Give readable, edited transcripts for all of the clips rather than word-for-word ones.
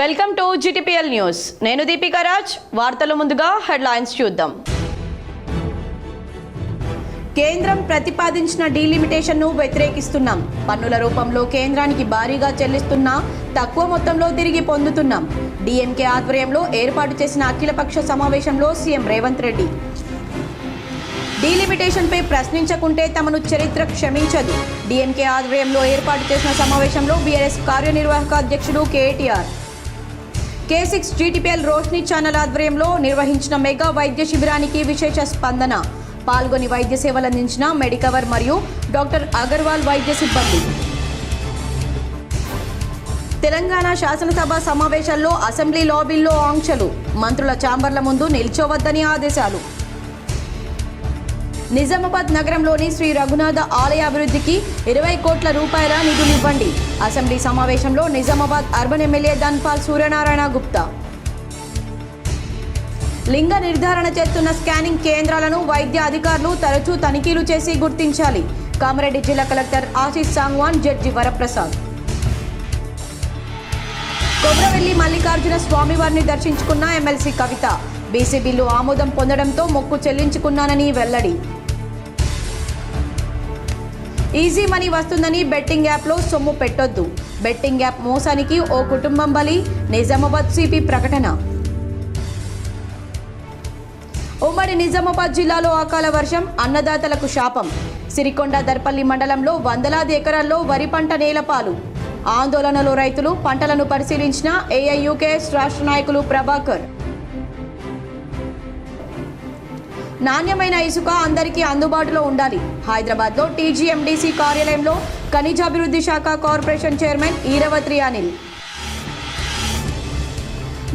Welcome to GTPL news. నేను దీపికా రాజ్. వార్తల ముందుగా హెడ్లైన్స్ చూద్దాం. కేంద్రం ప్రతిపాదించిన డీలిమిటేషన్ను వ్యతిరేకిస్తున్నాం. పన్నుల రూపంలో కేంద్రానికి భారీగా చెల్లిస్తున్నా తక్కువ మొత్తంలో తిరిగి పొందుతున్నాం. DMK ఆధ్వర్యంలో ఏర్పాటు చేసిన అఖిలపక్ష సమావేశంలో సీఎం రేవంత్ రెడ్డి. డీలిమిటేషన్పై ప్రశ్నించకుంటే తమను చరిత్ర క్షమించదు. DMK ఆధ్వర్యంలో ఏర్పాటు చేసిన సమావేశంలో BRS కార్యనిర్వాహక అధ్యక్షుడు KTR. K6 GTPL Roshni channel ఆధ్వర్యంలో నిర్వహించిన మెగా వైద్య శిబిరానికి విశేష స్పందన. పాల్గొని వైద్య సేవలు అందించిన మెడికవర్ మరియు డాక్టర్ అగర్వాల్ వైద్య సిబ్బంది. తెలంగాణ శాసనసభ సమావేశాల్లో అసెంబ్లీ లాబీల్లో ఆంక్షలు. మంత్రుల ఛాంబర్ల ముందు నిల్చోవద్దని ఆదేశాలు. నిజామాబాద్ నగరంలోని శ్రీ రఘునాథ ఆలయ అభివృద్ధికి 20 కోట్ల రూపాయల నిధులివ్వండి. అసెంబ్లీ సమావేశంలో నిజామాబాద్ అర్బన్ ఎమ్మెల్యే ధన్పాల్ సూర్యనారాయణ గుప్తా. లింగ నిర్ధారణ చేస్తున్న స్కానింగ్ కేంద్రాలను వైద్య అధికారులు తరచూ తనిఖీలు చేసి గుర్తించాలి. కామారెడ్డి జిల్లా కలెక్టర్ ఆశీష్ సాంగ్వాన్ జడ్జి వరప్రసాద్. కొమరవెల్లి మల్లికార్జున స్వామివారిని దర్శించుకున్న ఎమ్మెల్సీ కవిత. బీసీ బిల్లు ఆమోదం పొందడంతో మొక్కు చెల్లించుకున్నానని వెల్లడి. ఈజీ మనీ వస్తుందని బెట్టింగ్ యాప్లో సొమ్ము పెట్టొద్దు. బెట్టింగ్ యాప్ మోసానికి ఓ కుటుంబం బలి. నిజామాబాద్ సిపి ప్రకటన. ఉమ్మడి నిజామాబాద్ జిల్లాలో అకాల వర్షం అన్నదాతలకు శాపం. సిరికొండ దర్పల్లి మండలంలో వందలాది ఎకరాల్లో వరి పంట నేలపాలు. ఆందోళనలో రైతులు. పంటలను పరిశీలించిన AIUKS రాష్ట్ర నాయకులు ప్రభాకర్. నాణ్యమైన ఇసుక అందరికీ అందుబాటులో ఉండాలి. హైదరాబాద్లో TGMDC కార్యాలయంలో ఖనిజాభివృద్ధి శాఖ కార్పొరేషన్ చైర్మన్ ఈరవత్రి అనిల్.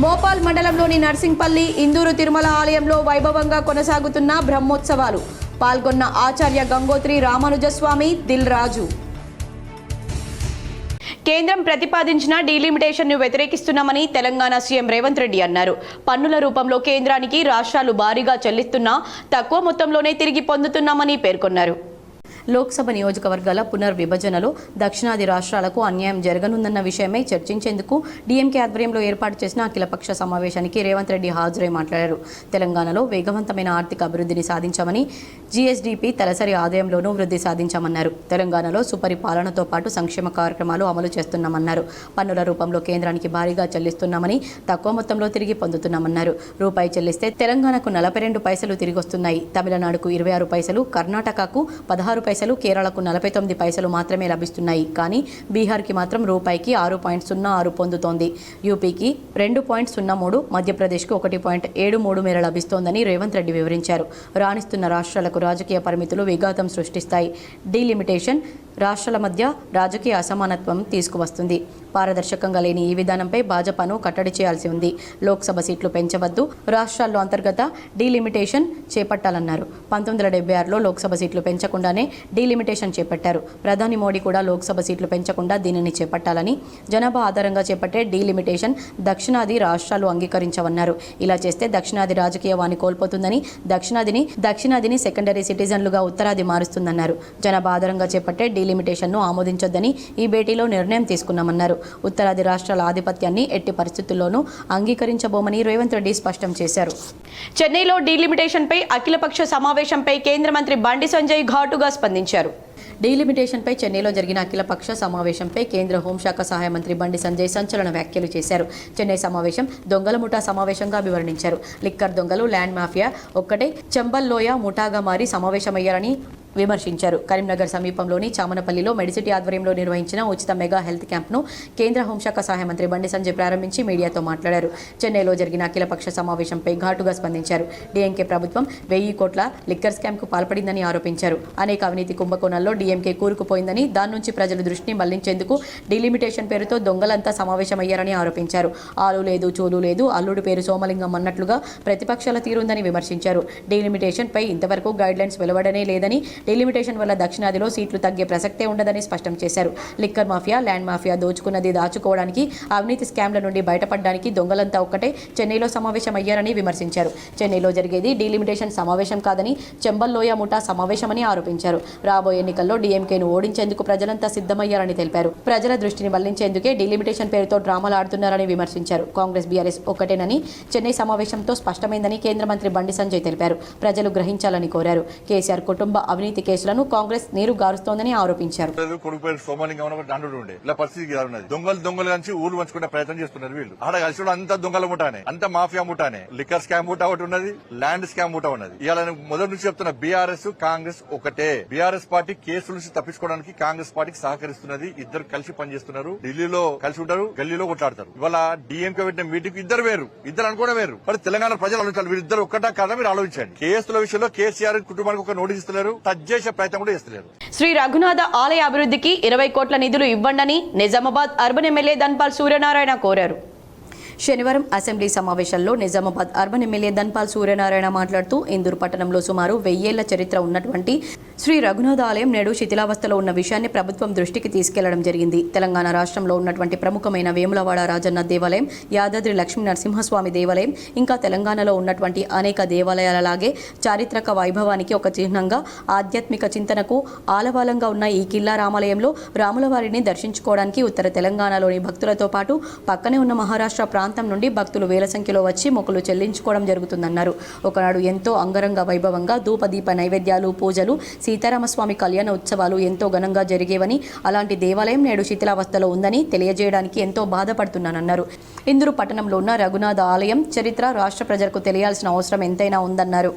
మోపాల్ మండలంలోని నర్సింగ్పల్లి ఇందూరు తిరుమల ఆలయంలో వైభవంగా కొనసాగుతున్న బ్రహ్మోత్సవాలు. పాల్గొన్న ఆచార్య గంగోత్రి రామానుజస్వామి, దిల్ రాజు. కేంద్రం ప్రతిపాదించిన డీలిమిటేషన్ను వ్యతిరేకిస్తున్నామని తెలంగాణ సీఎం రేవంత్ రెడ్డి అన్నారు. పన్నుల రూపంలో కేంద్రానికి రాష్ట్రాలు భారీగా చెల్లిస్తున్నా తక్కువ మొత్తంలోనే తిరిగి పొందుతున్నామని పేర్కొన్నారు. లోక్సభ నియోజకవర్గాల పునర్విభజనలో దక్షిణాది రాష్ట్రాలకు అన్యాయం జరగనుందన్న విషయమై చర్చించేందుకు DMK ఆధ్వర్యంలో ఏర్పాటు చేసిన అఖిలపక్ష సమావేశానికి రేవంత్ రెడ్డి హాజరై మాట్లాడారు. తెలంగాణలో వేగవంతమైన ఆర్థిక అభివృద్ధిని సాధించామని, GSDP తలసరి ఆదాయంలోనూ వృద్ధి సాధించామన్నారు. తెలంగాణలో సుపరిపాలనతో పాటు సంక్షేమ కార్యక్రమాలు అమలు చేస్తున్నామన్నారు. పన్నుల రూపంలో కేంద్రానికి భారీగా చెల్లిస్తున్నామని, తక్కువ మొత్తంలో తిరిగి పొందుతున్నామన్నారు. రూపాయి చెల్లిస్తే తెలంగాణకు 42 పైసలు తిరిగొస్తున్నాయి. తమిళనాడుకు 26 పైసలు, కర్ణాటకకు 16 పైసలు, కేరళకు 49 పైసలు మాత్రమే లభిస్తున్నాయి. కానీ బీహార్కి మాత్రం రూపాయికి 6.06 పొందుతోంది. యూపీకి 2.03, మధ్యప్రదేశ్కి 1.73 మేర లభిస్తోందని రేవంత్ రెడ్డి వివరించారు. రాణిస్తున్న రాష్ట్రాలకు రాజకీయ పరిమితులు విఘాతం సృష్టిస్తాయి. డీలిమిటేషన్ రాష్ట్రాల మధ్య రాజకీయ అసమానత్వం తీసుకువస్తుంది. పారదర్శకంగా లేని ఈ విధానంపై భాజపాను కట్టడి చేయాల్సి ఉంది. లోక్సభ సీట్లు పెంచవద్దు. రాష్ట్రాల్లో అంతర్గత డీలిమిటేషన్ చేపట్టాలన్నారు. 1976లో లోక్సభ సీట్లు పెంచకుండానే డీలిమిటేషన్ చేపట్టారు. ప్రధాని మోడీ కూడా లోక్సభ సీట్లు పెంచకుండా దీనిని చేపట్టాలని, జనాభా ఆధారంగా చేపట్టే డీలిమిటేషన్ దక్షిణాది రాష్ట్రాలు అంగీకరించవన్నారు. ఇలా చేస్తే దక్షిణాది రాజకీయ వాణి కోల్పోతుందని, దక్షిణాదిని సెకండరీ సిటిజన్లుగా ఉత్తరాది మారుస్తుందన్నారు. జనాభా ఆధారంగా చేపట్టే డీలిమిటేషన్ను ఆమోదించొద్దని ఈ భేటీలో నిర్ణయం తీసుకున్నామన్నారు. ఉత్తరాది రాష్ట్రాల ఆధిపత్యాన్ని ఎట్టి పరిస్థితుల్లోనూ అంగీకరించబోమని రేవంత్ రెడ్డి స్పష్టం చేశారు. చెన్నైలో డీలిమిటేషన్పై అఖిలపక్ష సమావేశంపై కేంద్ర మంత్రి బండి సంజయ్ ఘాటుగా స్పందించారు. డీలిమిటేషన్పై చెన్నైలో జరిగిన అఖిలపక్ష సమావేశంపై కేంద్ర హోంశాఖ సహాయ మంత్రి బండి సంజయ్ సంచలన వ్యాఖ్యలు చేశారు. చెన్నై సమావేశం దొంగల ముఠా సమావేశంగా వివరించారు. లిక్కర్ దొంగలు, ల్యాండ్ మాఫియా ఒక్కటే చెంబల్లోయ ముఠాగా మారి సమావేశమయ్యారని విమర్శించారు. కరీంనగర్ సమీపంలోని చామనపల్లిలో మెడిసిటీ ఆధ్వర్యంలో నిర్వహించిన ఉచిత మెగా హెల్త్ క్యాంప్ను కేంద్ర హోంశాఖ సహాయ మంత్రి బండి సంజయ్ ప్రారంభించి మీడియాతో మాట్లాడారు. చెన్నైలో జరిగిన అఖిలపక్ష సమావేశంపై ఘాటుగా స్పందించారు. DMK ప్రభుత్వం 1000 కోట్ల లిక్కర్ స్కామ్కు పాల్పడిందని ఆరోపించారు. అనేక అవినీతి కుంభకోణాల్లో DMK కూరుకుపోయిందని, దాని నుంచి ప్రజల దృష్టిని మళ్లించేందుకు డీలిమిటేషన్ పేరుతో దొంగలంతా సమావేశమయ్యారని ఆరోపించారు. ఆలు లేదు, చూలు లేదు, అల్లుడు పేరు సోమలింగం అన్నట్లుగా ప్రతిపక్షాల తీరుందని విమర్శించారు. డీలిమిటేషన్పై ఇంతవరకు గైడ్లైన్స్ వెలువడనే లేదని, డీలిమిటేషన్ వల్ల దక్షిణాదిలో సీట్లు తగ్గే ప్రసక్తే ఉండదని స్పష్టం చేశారు. లిక్కర్ మాఫియా, ల్యాండ్ మాఫియా దోచుకున్నది దాచుకోవడానికి, అవినీతి స్కామ్ల నుండి బయటపడడానికి దొంగలంతా ఒక్కటే చెన్నైలో సమావేశమయ్యారని విమర్శించారు. చెన్నైలో జరిగేది డీలిమిటేషన్ సమావేశం కాదని, చెంబల్లోయ ముఠా సమావేశమని ఆరోపించారు. రాబోయే ఎన్నికల్లో డీఎంకేను ఓడించేందుకు ప్రజలంతా సిద్ధమయ్యారని తెలిపారు. ప్రజల దృష్టిని మళ్లించేందుకే డీలిమిటేషన్ పేరుతో డ్రామాలు ఆడుతున్నారని విమర్శించారు. కాంగ్రెస్ బీఆర్ఎస్ ఒకటేనని చెన్నై సమావేశంతో స్పష్టమైందని కేంద్ర మంత్రి బండి సంజయ్ తెలిపారు. ప్రజలు గ్రహించాలని కోరారు. కేసీఆర్ కుటుంబ అవినీతి కేసులను కాంగ్రెస్ నీరు గారుస్తోందని ఆరోపించారు. దొంగలు కలిసి ఊరు పంచుకునే ప్రయత్నం చేస్తున్నారు. వీళ్ళు ఆడ కలిసి అంత దొంగల ముఠానే, అంత మాఫియా ముఠానే, లిక్కర్ స్కామ్ ముఠా ఒకటి ఉన్నది, ల్యాండ్ స్కామ్ ముఠా ఉన్నది. ఇవాళ మొదటి నుంచి చెప్తున్న బీఆర్ఎస్ కాంగ్రెస్ ఒకటే. బీఆర్ఎస్ పార్టీ కేసుల నుంచి తప్పించుకోవడానికి కాంగ్రెస్ పార్టీకి సహకరిస్తున్నది. ఇద్దరు కలిసి పనిచేస్తున్నారు. ఢిల్లీలో కలిసి ఉంటారు, గల్లీలో కొట్లాడతారు. ఇవాళ డీఎంకే పెట్టిన మీటింగ్ ఇద్దరు వేరు, ఇద్దరు అనుకోవడం వేరు. మరి తెలంగాణ ప్రజలు ఆలోచించాలి. వీరిద్దరు ఒక్కటా కాదా మీరు ఆలోచించండి. కేసుల విషయంలో కేసీఆర్ కుటుంబానికి ఒక నోటీస్ ఇస్తున్నారు, టచ్ చేసే ప్రయత్నం కూడా చేస్తున్నారు. శ్రీ రఘునాథ ఆలయ అభివృద్ధికి 20 కోట్ల నిధులు ఇవ్వండని నిజామాబాద్ అర్బన్ ఎమ్మెల్యే ధన్పాల్ సూర్యనారాయణ కోరారు. శనివారం అసెంబ్లీ సమావేశంలో నిజామాబాద్ అర్బన్ ఎమ్మెల్యే ధన్పాల్ సూర్యనారాయణ మాట్లాడుతూ ఇందూరు పట్టణంలో సుమారు 1000 ఏళ్ల చరిత్ర ఉన్నటువంటి శ్రీ రఘునాథ ఆలయం నేడు శిథిలావస్థలో ఉన్న విషయాన్ని ప్రభుత్వం దృష్టికి తీసుకెళ్లడం జరిగింది. తెలంగాణ రాష్ట్రంలో ఉన్నటువంటి ప్రముఖమైన వేములవాడ రాజన్న దేవాలయం, యాదాద్రి లక్ష్మీ నరసింహస్వామి దేవాలయం, ఇంకా తెలంగాణలో ఉన్నటువంటి అనేక దేవాలయాలలాగే చారిత్రక వైభవానికి ఒక చిహ్నంగా ఆధ్యాత్మిక చింతనకు ఆలవాలంగా ఉన్న ఈ కిల్లా రామాలయంలో రాముల వారిని దర్శించుకోవడానికి ఉత్తర తెలంగాణలోని భక్తులతో పాటు పక్కనే ఉన్న మహారాష్ట్ర ప్రాంతం నుండి భక్తులు వేల సంఖ్యలో వచ్చి మొక్కులు చెల్లించుకోవడం జరుగుతుందన్నారు. ఒకనాడు ఎంతో అంగరంగ వైభవంగా ధూపదీప నైవేద్యాలు, పూజలు, సీతారామస్వామి కళ్యాణ ఉత్సవాలు ఎంతో ఘనంగా జరిగేవని, అలాంటి దేవాలయం నేడు శిథిలావస్థలో ఉందని తెలియజేయడానికి ఎంతో బాధపడుతున్నానన్నారు. ఇందూరు పట్టణంలో ఉన్న రఘునాథ ఆలయం చరిత్ర రాష్ట్ర ప్రజలకు తెలియాల్సిన అవసరం ఎంతైనా ఉందన్నారు.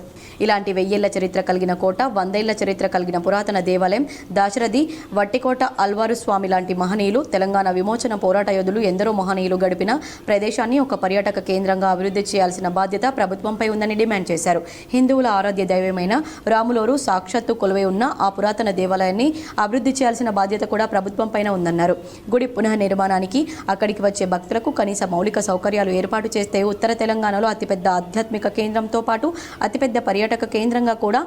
ఇలాంటి 1000 ఏళ్ల చరిత్ర కలిగిన కోట, 100 ఏళ్ల చరిత్ర కలిగిన పురాతన దేవాలయం, దాశరథి, వట్టికోట అల్వారు స్వామి లాంటి మహనీయులు, తెలంగాణ విమోచన పోరాట యోధులు ఎందరో మహనీయులు గడిపిన ప్రదేశాన్ని ఒక పర్యాటక కేంద్రంగా అభివృద్ధి చేయాల్సిన బాధ్యత ప్రభుత్వంపై ఉందని డిమాండ్ చేశారు. హిందువుల ఆరాధ్య దైవమైన రాములోరు సాక్షాత్తు కొలువై ఉన్న ఆ పురాతన దేవాలయాన్ని అభివృద్ధి చేయాల్సిన బాధ్యత కూడా ప్రభుత్వం పైన ఉందన్నారు. గుడి పునఃనిర్మాణానికి అక్కడికి వచ్చే భక్తులకు కనీస మౌలిక సౌకర్యాలు ఏర్పాటు చేస్తే ఉత్తర తెలంగాణలో అతిపెద్ద ఆధ్యాత్మిక కేంద్రంతో పాటు అతిపెద్ద పర్యాటక కేంద్రంగా కూడా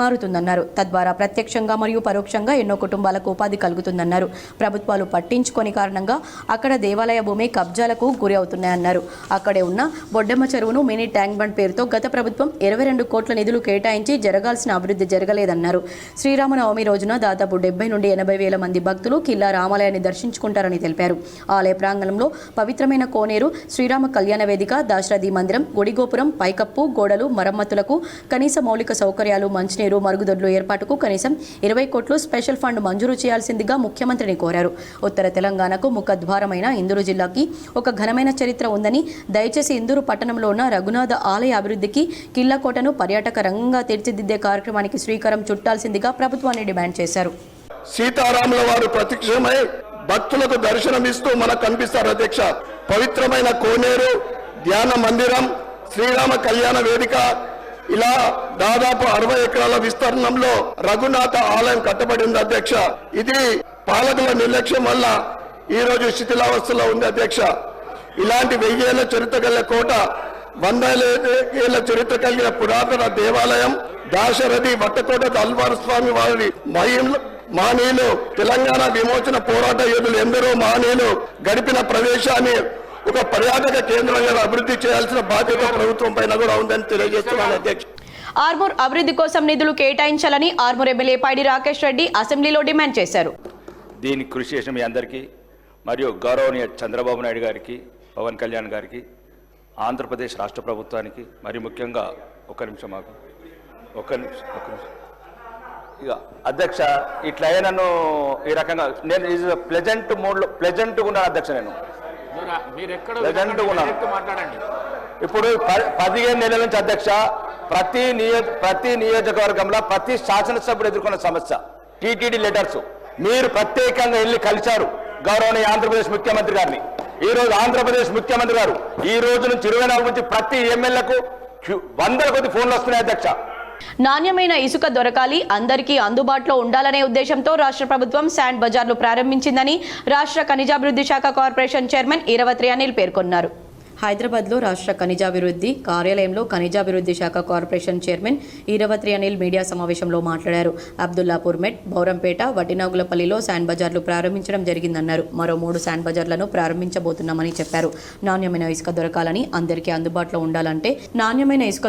మారుతుందన్నారు. తద్వారా ప్రత్యక్షంగా మరియు పరోక్షంగా ఎన్నో కుటుంబాలకు ఉపాధి కలుగుతుందన్నారు. ప్రభుత్వాలు పట్టించుకొని కారణంగా అక్కడ దేవాలయ భూమి కబ్జాలకు గురి అవుతున్నాయన్నారు. అక్కడే ఉన్న బొడ్డెమ్మ చెరువును మినీ ట్యాంక్ బండ్ పేరుతో గత ప్రభుత్వం 22 కోట్ల నిధులు కేటాయించి జరగాల్సిన అభివృద్ధి జరగలేదన్నారు. శ్రీరామనవమి రోజున దాదాపు 70 నుండి 80 వేల మంది భక్తులు కిల్లా రామాలయాన్ని దర్శించుకుంటారని తెలిపారు. ఆలయ ప్రాంగణంలో పవిత్రమైన కోనేరు, శ్రీరామ కళ్యాణ వేదిక, దాశరథి మందిరం, గుడి గోపురం, పైకప్పు, గోడలు మరమ్మతులకు కనీస మౌలిక సౌకర్యాలు, మంచినీరు, మరుగుదొడ్లు ఏర్పాటుకు కనీసం 20 కోట్లు స్పెషల్ ఫండ్ మంజూరు చేయాల్సిందిగా ముఖ్యమంత్రిని కోరారు. ఉత్తర తెలంగాణకు ముఖద్వారమైన ఇందూరు జిల్లాకి ఒక ఘనమైన చరిత్ర ఉందని, దయచేసి ఇందూరు పట్టణంలో ఉన్న రఘునాథ ఆలయ అభివృద్ధికి కిల్లాకోటను పర్యాటక రంగంగా తీర్చిదిద్దే కార్యక్రమానికి శ్రీకారం చుట్టాల్సిందిగా ప్రభుత్వాన్ని డిమాండ్ చేశారు. సీతారాముల వారు ప్రత్యక్షమై భక్తులకు దర్శనమిస్తూ మనకు కనిపిస్తారు. అధ్యక్ష, పవిత్రమైన కోనేరు, ధ్యాన మందిరం, శ్రీరామ కళ్యాణ వేదిక, ఇలా దాదాపు 60 ఎకరాల విస్తీర్ణంలో రఘునాథ ఆలయం కట్టబడి ఉంది. అధ్యక్ష, ఇది పాలకుల నిర్లక్ష్యం వల్ల ఈ రోజు శిథిలావస్థలో ఉంది. అధ్యక్ష, ఇలాంటి 1000 ఏళ్ల చరిత్ర కలిగిన కోట, 100 ఏళ్ల చరిత్ర కలిగిన పురాతన దేవాలయం, దాశరథి, వట్టకోట అల్వారు స్వామి వారి మహనీయులు, తెలంగాణ విమోచన పోరాట యోధులు ఎందరో మహనీయులు గడిపిన ప్రదేశాన్ని ఒక పర్యాటక కేంద్రంగా అభివృద్ధి చేయాల్సిన బాధ్యత ప్రభుత్వం పైన కూడా ఉందని తెలియజేస్తున్నాను. అధ్యక్ష, ఆర్మూర్ అభివృద్ధి కోసం నిధులు కేటాయించాలని ఆర్మూర్ ఎమ్మెల్యే పైడి రాకేష్ రెడ్డి అసెంబ్లీలో డిమాండ్ చేశారు. దీనికి కృషి చేసిన మీ అందరికీ మరియు గౌరవనీయ చంద్రబాబు నాయుడు గారికి, పవన్ కళ్యాణ్ గారికి, ఆంధ్రప్రదేశ్ రాష్ట్ర ప్రభుత్వానికి, మరి ముఖ్యంగా ఒక్క నిమిషం ఇక అధ్యక్ష, ఇట్లా నన్ను ఈ రకంగా నేను ఈజ్ ప్లెజెంట్ మూడ్లో ప్లెజెంట్గా ఉన్నాను. అధ్యక్ష, నేను ప్లెజెంట్గా ఉన్నాను. ఇప్పుడు 15 నెలల నుంచి అధ్యక్ష, ప్రతి నియోజకవర్గంలో ప్రతి శాసనసభ్యుడు ఎదుర్కొన్న సమస్య టీటీడీ లెటర్స్. మీరు ప్రత్యేకంగా వెళ్ళి కలిశారు గౌరవనీయ ఆంధ్రప్రదేశ్ ముఖ్యమంత్రి గారిని. ఈ రోజు ఆంధ్రప్రదేశ్ ముఖ్యమంత్రి గారు ఈ రోజు నుంచి 24 నుంచి ప్రతి ఎమ్మెల్యేలకు 100 కొద్ది ఫోన్లు వస్తున్నాయి. అధ్యక్ష, నాణ్యమైన ఇసుక దొరకాలి, అందరికీ అందుబాటులో ఉండాలనే ఉద్దేశంతో రాష్ట్ర ప్రభుత్వం శాండ్ బజార్లు ప్రారంభించిందని రాష్ట్ర ఖనిజాభివృద్ధి శాఖ కార్పొరేషన్ చైర్మన్ ఈరవత్రి అనిల్ పేర్కొన్నారు. హైదరాబాద్లో రాష్ట్ర ఖనిజాభివృద్ధి కార్యాలయంలో ఖనిజాభివృద్ధి శాఖ corporation chairman Eravatri Anil media సమావేశంలో మాట్లాడారు. అబ్దుల్లాపూర్ మెట్, బౌరంపేట, వటినాగులపల్లిలో శాండ్ బజార్లు ప్రారంభించడం జరిగిందన్నారు. మరో 3 శాండ్ బజార్లను ప్రారంభించబోతున్నామని చెప్పారు. నాణ్యమైన ఇసుక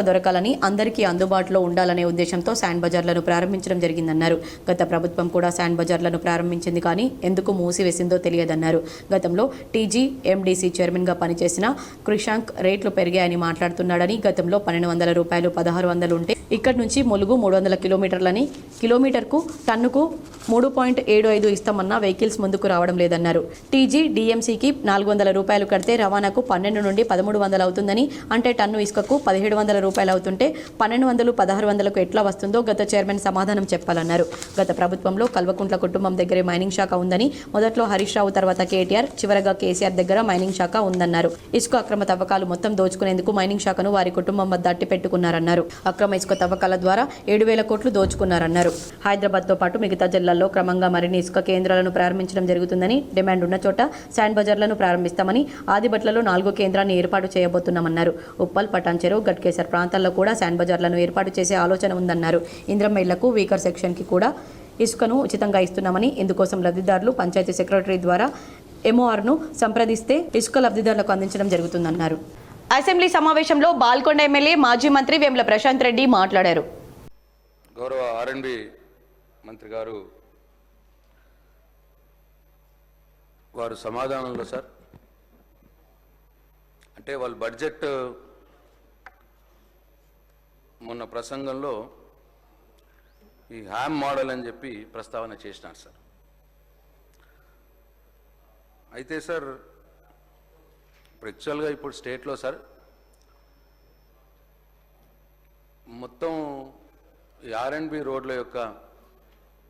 దొరకాలని అందరికీ అందుబాటులో ఉండాలనే ఉద్దేశంతో శాండ్ బజార్లను ప్రారంభించడం జరిగిందన్నారు. గత ప్రభుత్వం కూడా శాండ్ బజార్లను ప్రారంభించింది, కానీ ఎందుకు మూసివేసిందో తెలియదన్నారు. గతంలో టీజీ ఎండీసీ చైర్మన్గా పనిచేసిన కృషాంక్ రేట్లు పెరిగాయని మాట్లాడుతున్నాడని, గతంలో 1200 రూపాయలు 1600 ఉంటే ఇక్కడి నుంచి ములుగు 300 కిలోమీటర్లని కిలోమీటర్కు టన్నుకు 3.75 ఇస్తామన్నా వెహికల్స్ ముందుకు రావడం లేదన్నారు. టీజీ డిఎంసీకి 400 రూపాయలు కడితే రవాణాకు 12 నుండి 1300 అవుతుందని, అంటే టన్ను ఇసుకకు 1700 రూపాయలు అవుతుంటే 1200 1600కు ఎట్లా వస్తుందో గత చైర్మన్ సమాధానం చెప్పాలన్నారు. గత ప్రభుత్వంలో కల్వకుంట్ల కుటుంబం దగ్గరే మైనింగ్ శాఖ ఉందని, మొదట్లో హరీష్ రావు, తర్వాత కేటీఆర్, చివరగా కేసీఆర్ దగ్గర మైనింగ్ శాఖ ఉందన్నారు. ఇసుక అక్రమ తవ్వకాలు మొత్తం దోచుకునేందుకు మైనింగ్ శాఖను వారి కుటుంబం వద్ద అట్టి పెట్టుకున్నారన్నారు. అక్రమ ఇసుక తవ్వకాల ద్వారా 7,000 కోట్లు దోచుకున్నారన్నారు. హైదరాబాద్తో పాటు మిగతా జిల్లాల్లో క్రమంగా మరిన్ని ఇసుక కేంద్రాలను ప్రారంభించడం జరుగుతుందని, డిమాండ్ ఉన్న చోట శాండ్ బజార్లను ప్రారంభిస్తామని, ఆదిబట్లలో 4వ కేంద్రాన్ని ఏర్పాటు చేయబోతున్నామన్నారు. ఉప్పల్, పటాన్ చెరువు, గట్కేసర్ ప్రాంతాల్లో కూడా శాండ్ బజార్లను ఏర్పాటు చేసే ఆలోచన ఉందన్నారు. ఇంద్రమ్మ ఇళ్లకు వీకర్ సెక్షన్కి కూడా ఇసుకను ఉచితంగా ఇస్తున్నామని, ఇందుకోసం లబ్ధిదారులు పంచాయతీ సెక్రటరీ ద్వారా ఎంఓఆర్ను సంప్రదిస్తే ఇసుక లబ్ధిదారులకు అందించడం జరుగుతుందన్నారు. అసెంబ్లీ సమావేశంలో బాల్కొండ ఎమ్మెల్యే మాజీ మంత్రి వేముల ప్రశాంత్ రెడ్డి మాట్లాడారు. గౌరవ ఆర్ఎండ్బి మంత్రి గారు వారు సమాధానంలో సార్ అంటే వాళ్ళ బడ్జెట్ మొన్న ప్రసంగంలో ఈ హ్యామ్ మోడల్ అని చెప్పి ప్రస్తావన చేసినారు సార్. అయితే సార్ ఇప్పుడు యాక్చువల్గా ఇప్పుడు స్టేట్లో సార్ మొత్తం ఈ ఆర్ఎండ్బి రోడ్ల యొక్క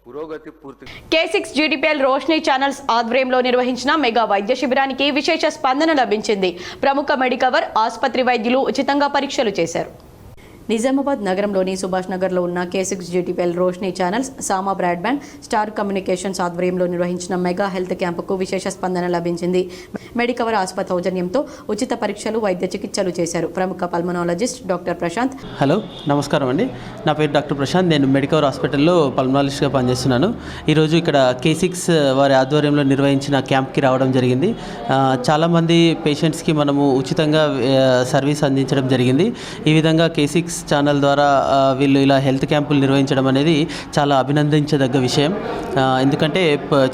పురోగతి పూర్తి K6 GTPL రోషిని ఛానల్స్ ఆధ్వర్యంలో నిర్వహించిన మెగా వైద్య శిబిరానికి విశేష స్పందన లభించింది. ప్రముఖ మెడికవర్ ఆసుపత్రి వైద్యులు ఉచితంగా పరీక్షలు చేశారు. నిజామాబాద్ నగరంలోని సుభాష్ నగర్లో ఉన్న K6 GTPL రోషిని ఛానల్స్, సామా బ్రాడ్బ్యాండ్, స్టార్ కమ్యూనికేషన్స్ ఆధ్వర్యంలో నిర్వహించిన మెగా హెల్త్ క్యాంపుకు విశేష స్పందన లభించింది. మెడికవర్ ఆసుపత్రి సౌజన్యంతో ఉచిత పరీక్షలు, వైద్య చికిత్సలు చేశారు. ప్రముఖ పల్మనాలజిస్ట్ డాక్టర్ ప్రశాంత్. హలో, నమస్కారం అండి. నా పేరు డాక్టర్ ప్రశాంత్. నేను మెడికవర్ హాస్పిటల్లో పల్మనాలజిస్ట్గా పనిచేస్తున్నాను. ఈరోజు ఇక్కడ K6 వారి ఆధ్వర్యంలో నిర్వహించిన క్యాంప్కి రావడం జరిగింది. చాలామంది పేషెంట్స్కి మనము ఉచితంగా సర్వీస్ అందించడం జరిగింది. ఈ విధంగా K6 ఛానల్ ద్వారా వీళ్ళు ఇలా హెల్త్ క్యాంపులు నిర్వహించడం అనేది చాలా అభినందించదగ్గ విషయం. ఎందుకంటే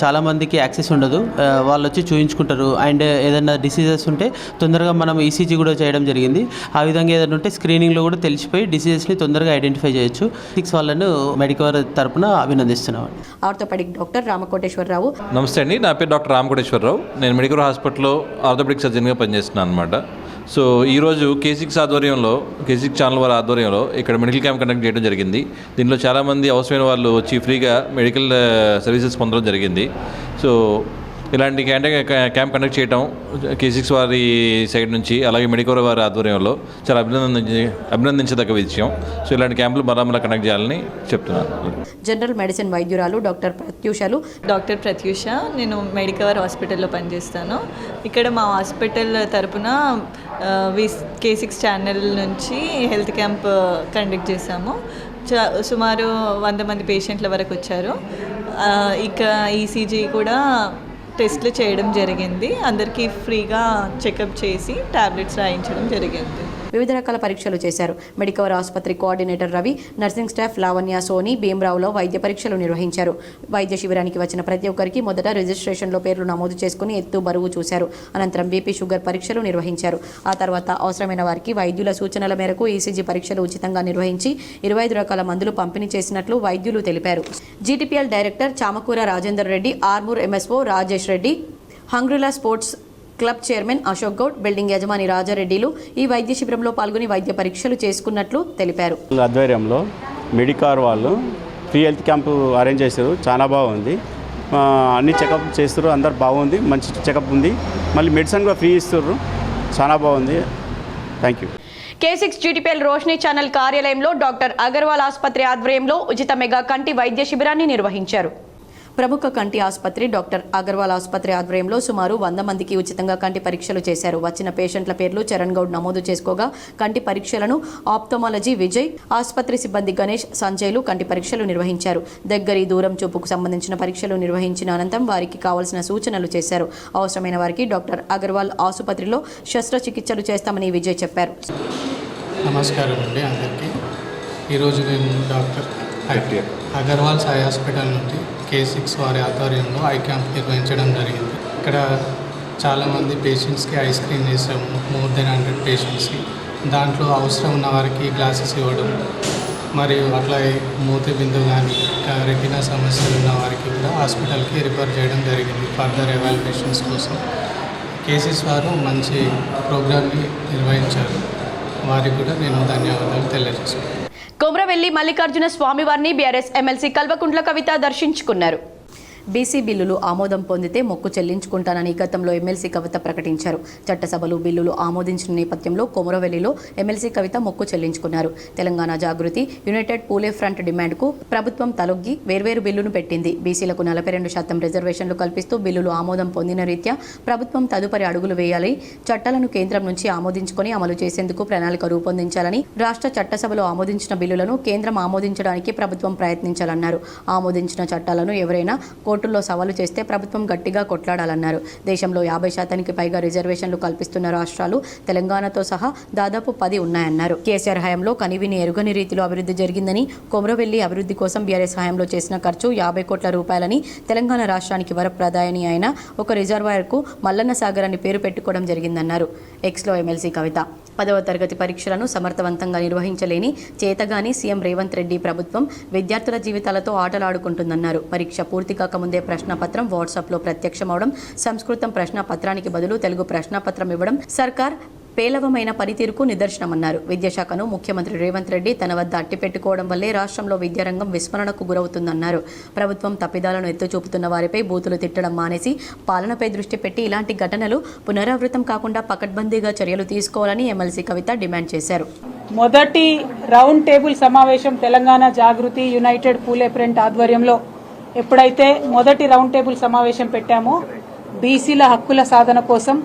చాలామందికి యాక్సెస్ ఉండదు, వాళ్ళు వచ్చి చూయించుకుంటారు. అండ్ ఏదైనా డిసీజెస్ ఉంటే తొందరగా మనం ఈసీజీ కూడా చేయడం జరిగింది. ఆ విధంగా ఏదైనా ఉంటే స్క్రీనింగ్లో కూడా తెలిసిపోయి డిసీజెస్ని తొందరగా ఐడెంటిఫై చేయొచ్చు. K6 వాళ్ళను మెడికవర్ తరపున అభినందిస్తున్నాం. Orthopaedic doctor Ramakoteswararao. నమస్తే అండి, నా పేరు డాక్టర్ రామకోటేశ్వరరావు. నేను మెడికవర్ హాస్పిటల్లో ఆర్థోపెడిక్ సర్జన్గా పనిచేస్తున్నాను అనమాట. సో ఈరోజు K6 ఆధ్వర్యంలో, K6 ఛానల్ వారి ఆధ్వర్యంలో ఇక్కడ మెడికల్ క్యాంప్ కండక్ట్ చేయడం జరిగింది. దీనిలో చాలామంది అవసరమైన వాళ్ళు వచ్చి ఫ్రీగా మెడికల్ సర్వీసెస్ పొందడం జరిగింది. సో ఇలాంటి క్యాంప్ కండక్ట్ చేయడం K6 వారి సైడ్ నుంచి, అలాగే మెడికవర్ వారి ఆధ్వర్యంలో చాలా అభినందించదగ్గ విషయం. సో ఇలాంటి క్యాంపులు మరమ్మలా కండక్ట్ చేయాలని చెప్తున్నాను. జనరల్ మెడిసిన్ వైద్యురాలు డాక్టర్ ప్రత్యూష. నేను మెడికవర్ హాస్పిటల్లో పనిచేస్తాను. ఇక్కడ మా హాస్పిటల్ తరపున K6 ఛానల్ నుంచి హెల్త్ క్యాంప్ కండక్ట్ చేశాము. సుమారు 100 మంది పేషెంట్ల వరకు వచ్చారు. ఇక ఈసీజీ కూడా టెస్ట్లు చేయడం జరిగింది. అందరికీ ఫ్రీగా చెకప్ చేసి టాబ్లెట్స్ రాయించడం జరిగింది. వివిధ రకాల పరీక్షలు చేశారు. మెడికవర్ ఆసుపత్రి coordinator Ravi, nursing staff Lavanya, Soni, భీమరావులో వైద్య పరీక్షలు నిర్వహించారు. వైద్య శిబిరానికి వచ్చిన ప్రతి ఒక్కరికి మొదట రిజిస్ట్రేషన్లో పేర్లు నమోదు చేసుకుని ఎత్తు, బరువు చూశారు. అనంతరం బీపీ, షుగర్ పరీక్షలు నిర్వహించారు. ఆ తర్వాత అవసరమైన వారికి వైద్యుల సూచనల మేరకు ఈసీజీ పరీక్షలు ఉచితంగా నిర్వహించి 25 రకాల మందులు పంపిణీ చేసినట్లు వైద్యులు తెలిపారు. GTPL director Chamakura Rajender Reddy, Armoor MSO Rajesh Reddy, హంగ్రులా sports club chairman Ashok Goud, building యజమాని రాజారెడ్డిలు ఈ వైద్య శిబిరంలో పాల్గొని వైద్య పరీక్షలు చేసుకున్నట్లు తెలిపారు. ఆధ్వర్యంలో మెడికార్ వాళ్ళు ఫ్రీ హెల్త్ క్యాంపు అరేంజ్ చేశారు. చాలా బాగుంది. అన్ని చెకప్ చేస్తారు. అందరు బాగుంది, మంచి చెకప్ ఉంది. మళ్ళీ మెడిసిన్ కూడా ఫ్రీ ఇస్తారు. చాలా బాగుంది. Thank you. K6 GTPL Roshini channel కార్యాలయంలో డాక్టర్ అగర్వాల్ ఆసుపత్రి ఆధ్వర్యంలో ఉచిత మెగా కంటి వైద్య శిబిరాన్ని నిర్వహించారు. ప్రముఖ కంటి ఆసుపత్రి డాక్టర్ అగర్వాల్ ఆసుపత్రి ఆధ్వర్యంలో సుమారు 100 మందికి ఉచితంగా కంటి పరీక్షలు చేశారు. వచ్చిన పేషెంట్ల పేర్లు చరణ్ గౌడ్ నమోదు చేసుకోగా కంటి పరీక్షలను ఆప్థమాలజీ విజయ్, ఆసుపత్రి సిబ్బంది గణేష్, సంజయ్లు కంటి పరీక్షలు నిర్వహించారు. దగ్గరి దూరం చూపుకు సంబంధించిన పరీక్షలు నిర్వహించిన అనంతరం వారికి కావాల్సిన సూచనలు చేశారు. అవసరమైన వారికి డాక్టర్ అగర్వాల్ ఆసుపత్రిలో శస్త్రచికిత్సలు చేస్తామని విజయ్ చెప్పారు. నమస్కారం అండి అందరికీ. ఈరోజు నేను డాక్టర్ అగర్వాల్ సాయి హాస్పిటల్ నుండి K6 వారి ఆధ్వర్యంలో ఐ క్యాంప్ నిర్వహించడం జరిగింది. ఇక్కడ చాలామంది పేషెంట్స్కి ఐ స్క్రీన్ చేసాము, మోర్ దెన్ 100 పేషెంట్స్కి. దాంట్లో అవసరం ఉన్న వారికి గ్లాసెస్ ఇవ్వడం, మరియు అట్లా మూతి బిందు కానీ రెటీనా సమస్యలు ఉన్న వారికి కూడా హాస్పిటల్కి రిఫర్ చేయడం జరిగింది ఫర్దర్ ఎవాల్యుయేషన్స్ కోసం. K6 వారు మంచి ప్రోగ్రామ్ని నిర్వహించారు. వారికి కూడా నేను ధన్యవాదాలు తెలియజేస్తున్నాను. కొమ్రవెల్లి మల్లికార్జున స్వామివారిని బీఆర్ఎస్ ఎమ్మెల్సీ కల్వకుంట్ల కవిత దర్శించుకున్నారు. బీసీ బిల్లులు ఆమోదం పొందితే మొక్కు చెల్లించుకుంటానని గతంలో ఎమ్మెల్సీ కవిత ప్రకటించారు. చట్టసభలు బిల్లులు ఆమోదించిన నేపథ్యంలో కొమరవెల్లిలో ఎమ్మెల్సీ కవిత మొక్కు చెల్లించుకున్నారు. తెలంగాణ జాగృతి యునైటెడ్ పూలే ఫ్రంట్ డిమాండ్కు ప్రభుత్వం తలొగ్గి వేర్వేరు బిల్లును పెట్టింది. బీసీలకు 42% రిజర్వేషన్లు కల్పిస్తూ బిల్లులు ఆమోదం పొందిన రీత్యా ప్రభుత్వం తదుపరి అడుగులు వేయాలి, చట్టాలను కేంద్రం నుంచి ఆమోదించుకొని అమలు చేసేందుకు ప్రణాళిక రూపొందించాలని, రాష్ట్ర చట్టసభలో ఆమోదించిన బిల్లులను కేంద్రం ఆమోదించడానికి ప్రభుత్వం ప్రయత్నించాలన్నారు. ఆమోదించిన చట్టాలను ఎవరైనా కోర్టుల్లో సవాలు చేస్తే ప్రభుత్వం గట్టిగా కొట్లాడాలన్నారు. దేశంలో 50% పైగా రిజర్వేషన్లు కల్పిస్తున్న రాష్ట్రాలు తెలంగాణతో సహా దాదాపు 10 ఉన్నాయన్నారు. కేసీఆర్ హయాంలో కనివిని ఎరుగని రీతిలో అభివృద్ధి జరిగిందని, కొమరవెల్లి అభివృద్ధి కోసం బీఆర్ఎస్ హయాంలో చేసిన ఖర్చు 50 కోట్ల రూపాయలని, తెలంగాణ రాష్ట్రానికి వరప్రదాయని అయిన ఒక రిజర్వాయర్కు మల్లన్న సాగర్ అని పేరు పెట్టుకోవడం జరిగిందన్నారు. ఎక్స్లో ఎమ్మెల్సీ కవిత 10వ తరగతి పరీక్షలను సమర్థవంతంగా నిర్వహించలేని చేతగాని సీఎం రేవంత్ రెడ్డి ప్రభుత్వం విద్యార్థుల జీవితాలతో ఆటలాడుకుంటుందన్నారు. పరీక్ష పూర్తి కాకముందే ప్రశ్నపత్రం వాట్సాప్లో ప్రత్యక్షమవడం, సంస్కృతం ప్రశ్నపత్రానికి బదులు తెలుగు ప్రశ్నపత్రం ఇవ్వడం సర్కార్ పేలవమైన పనితీరుకు నిదర్శనమన్నారు. విద్యాశాఖను ముఖ్యమంత్రి రేవంత్ రెడ్డి తన వద్ద అట్టిపెట్టుకోవడం వల్లే రాష్ట్రంలో విద్యారంగం విస్మరణకు గురవుతుందన్నారు. ప్రభుత్వం తప్పిదాలను ఎత్తుచూపుతున్న వారిపై బూతులు తిట్టడం మానేసి పాలనపై దృష్టి పెట్టి ఇలాంటి ఘటనలు పునరావృతం కాకుండా పకడ్బందీగా చర్యలు తీసుకోవాలని ఎమ్మెల్సీ కవిత డిమాండ్ చేశారు. మొదటి రౌండ్ టేబుల్ సమావేశం తెలంగాణ జాగృతి యునైటెడ్ పూలే ఫ్రంట్ ఆధ్వర్యంలో ఎప్పుడైతే మొదటి రౌండ్ టేబుల్ సమావేశం పెట్టామో, బీసీల హక్కుల సాధన కోసం,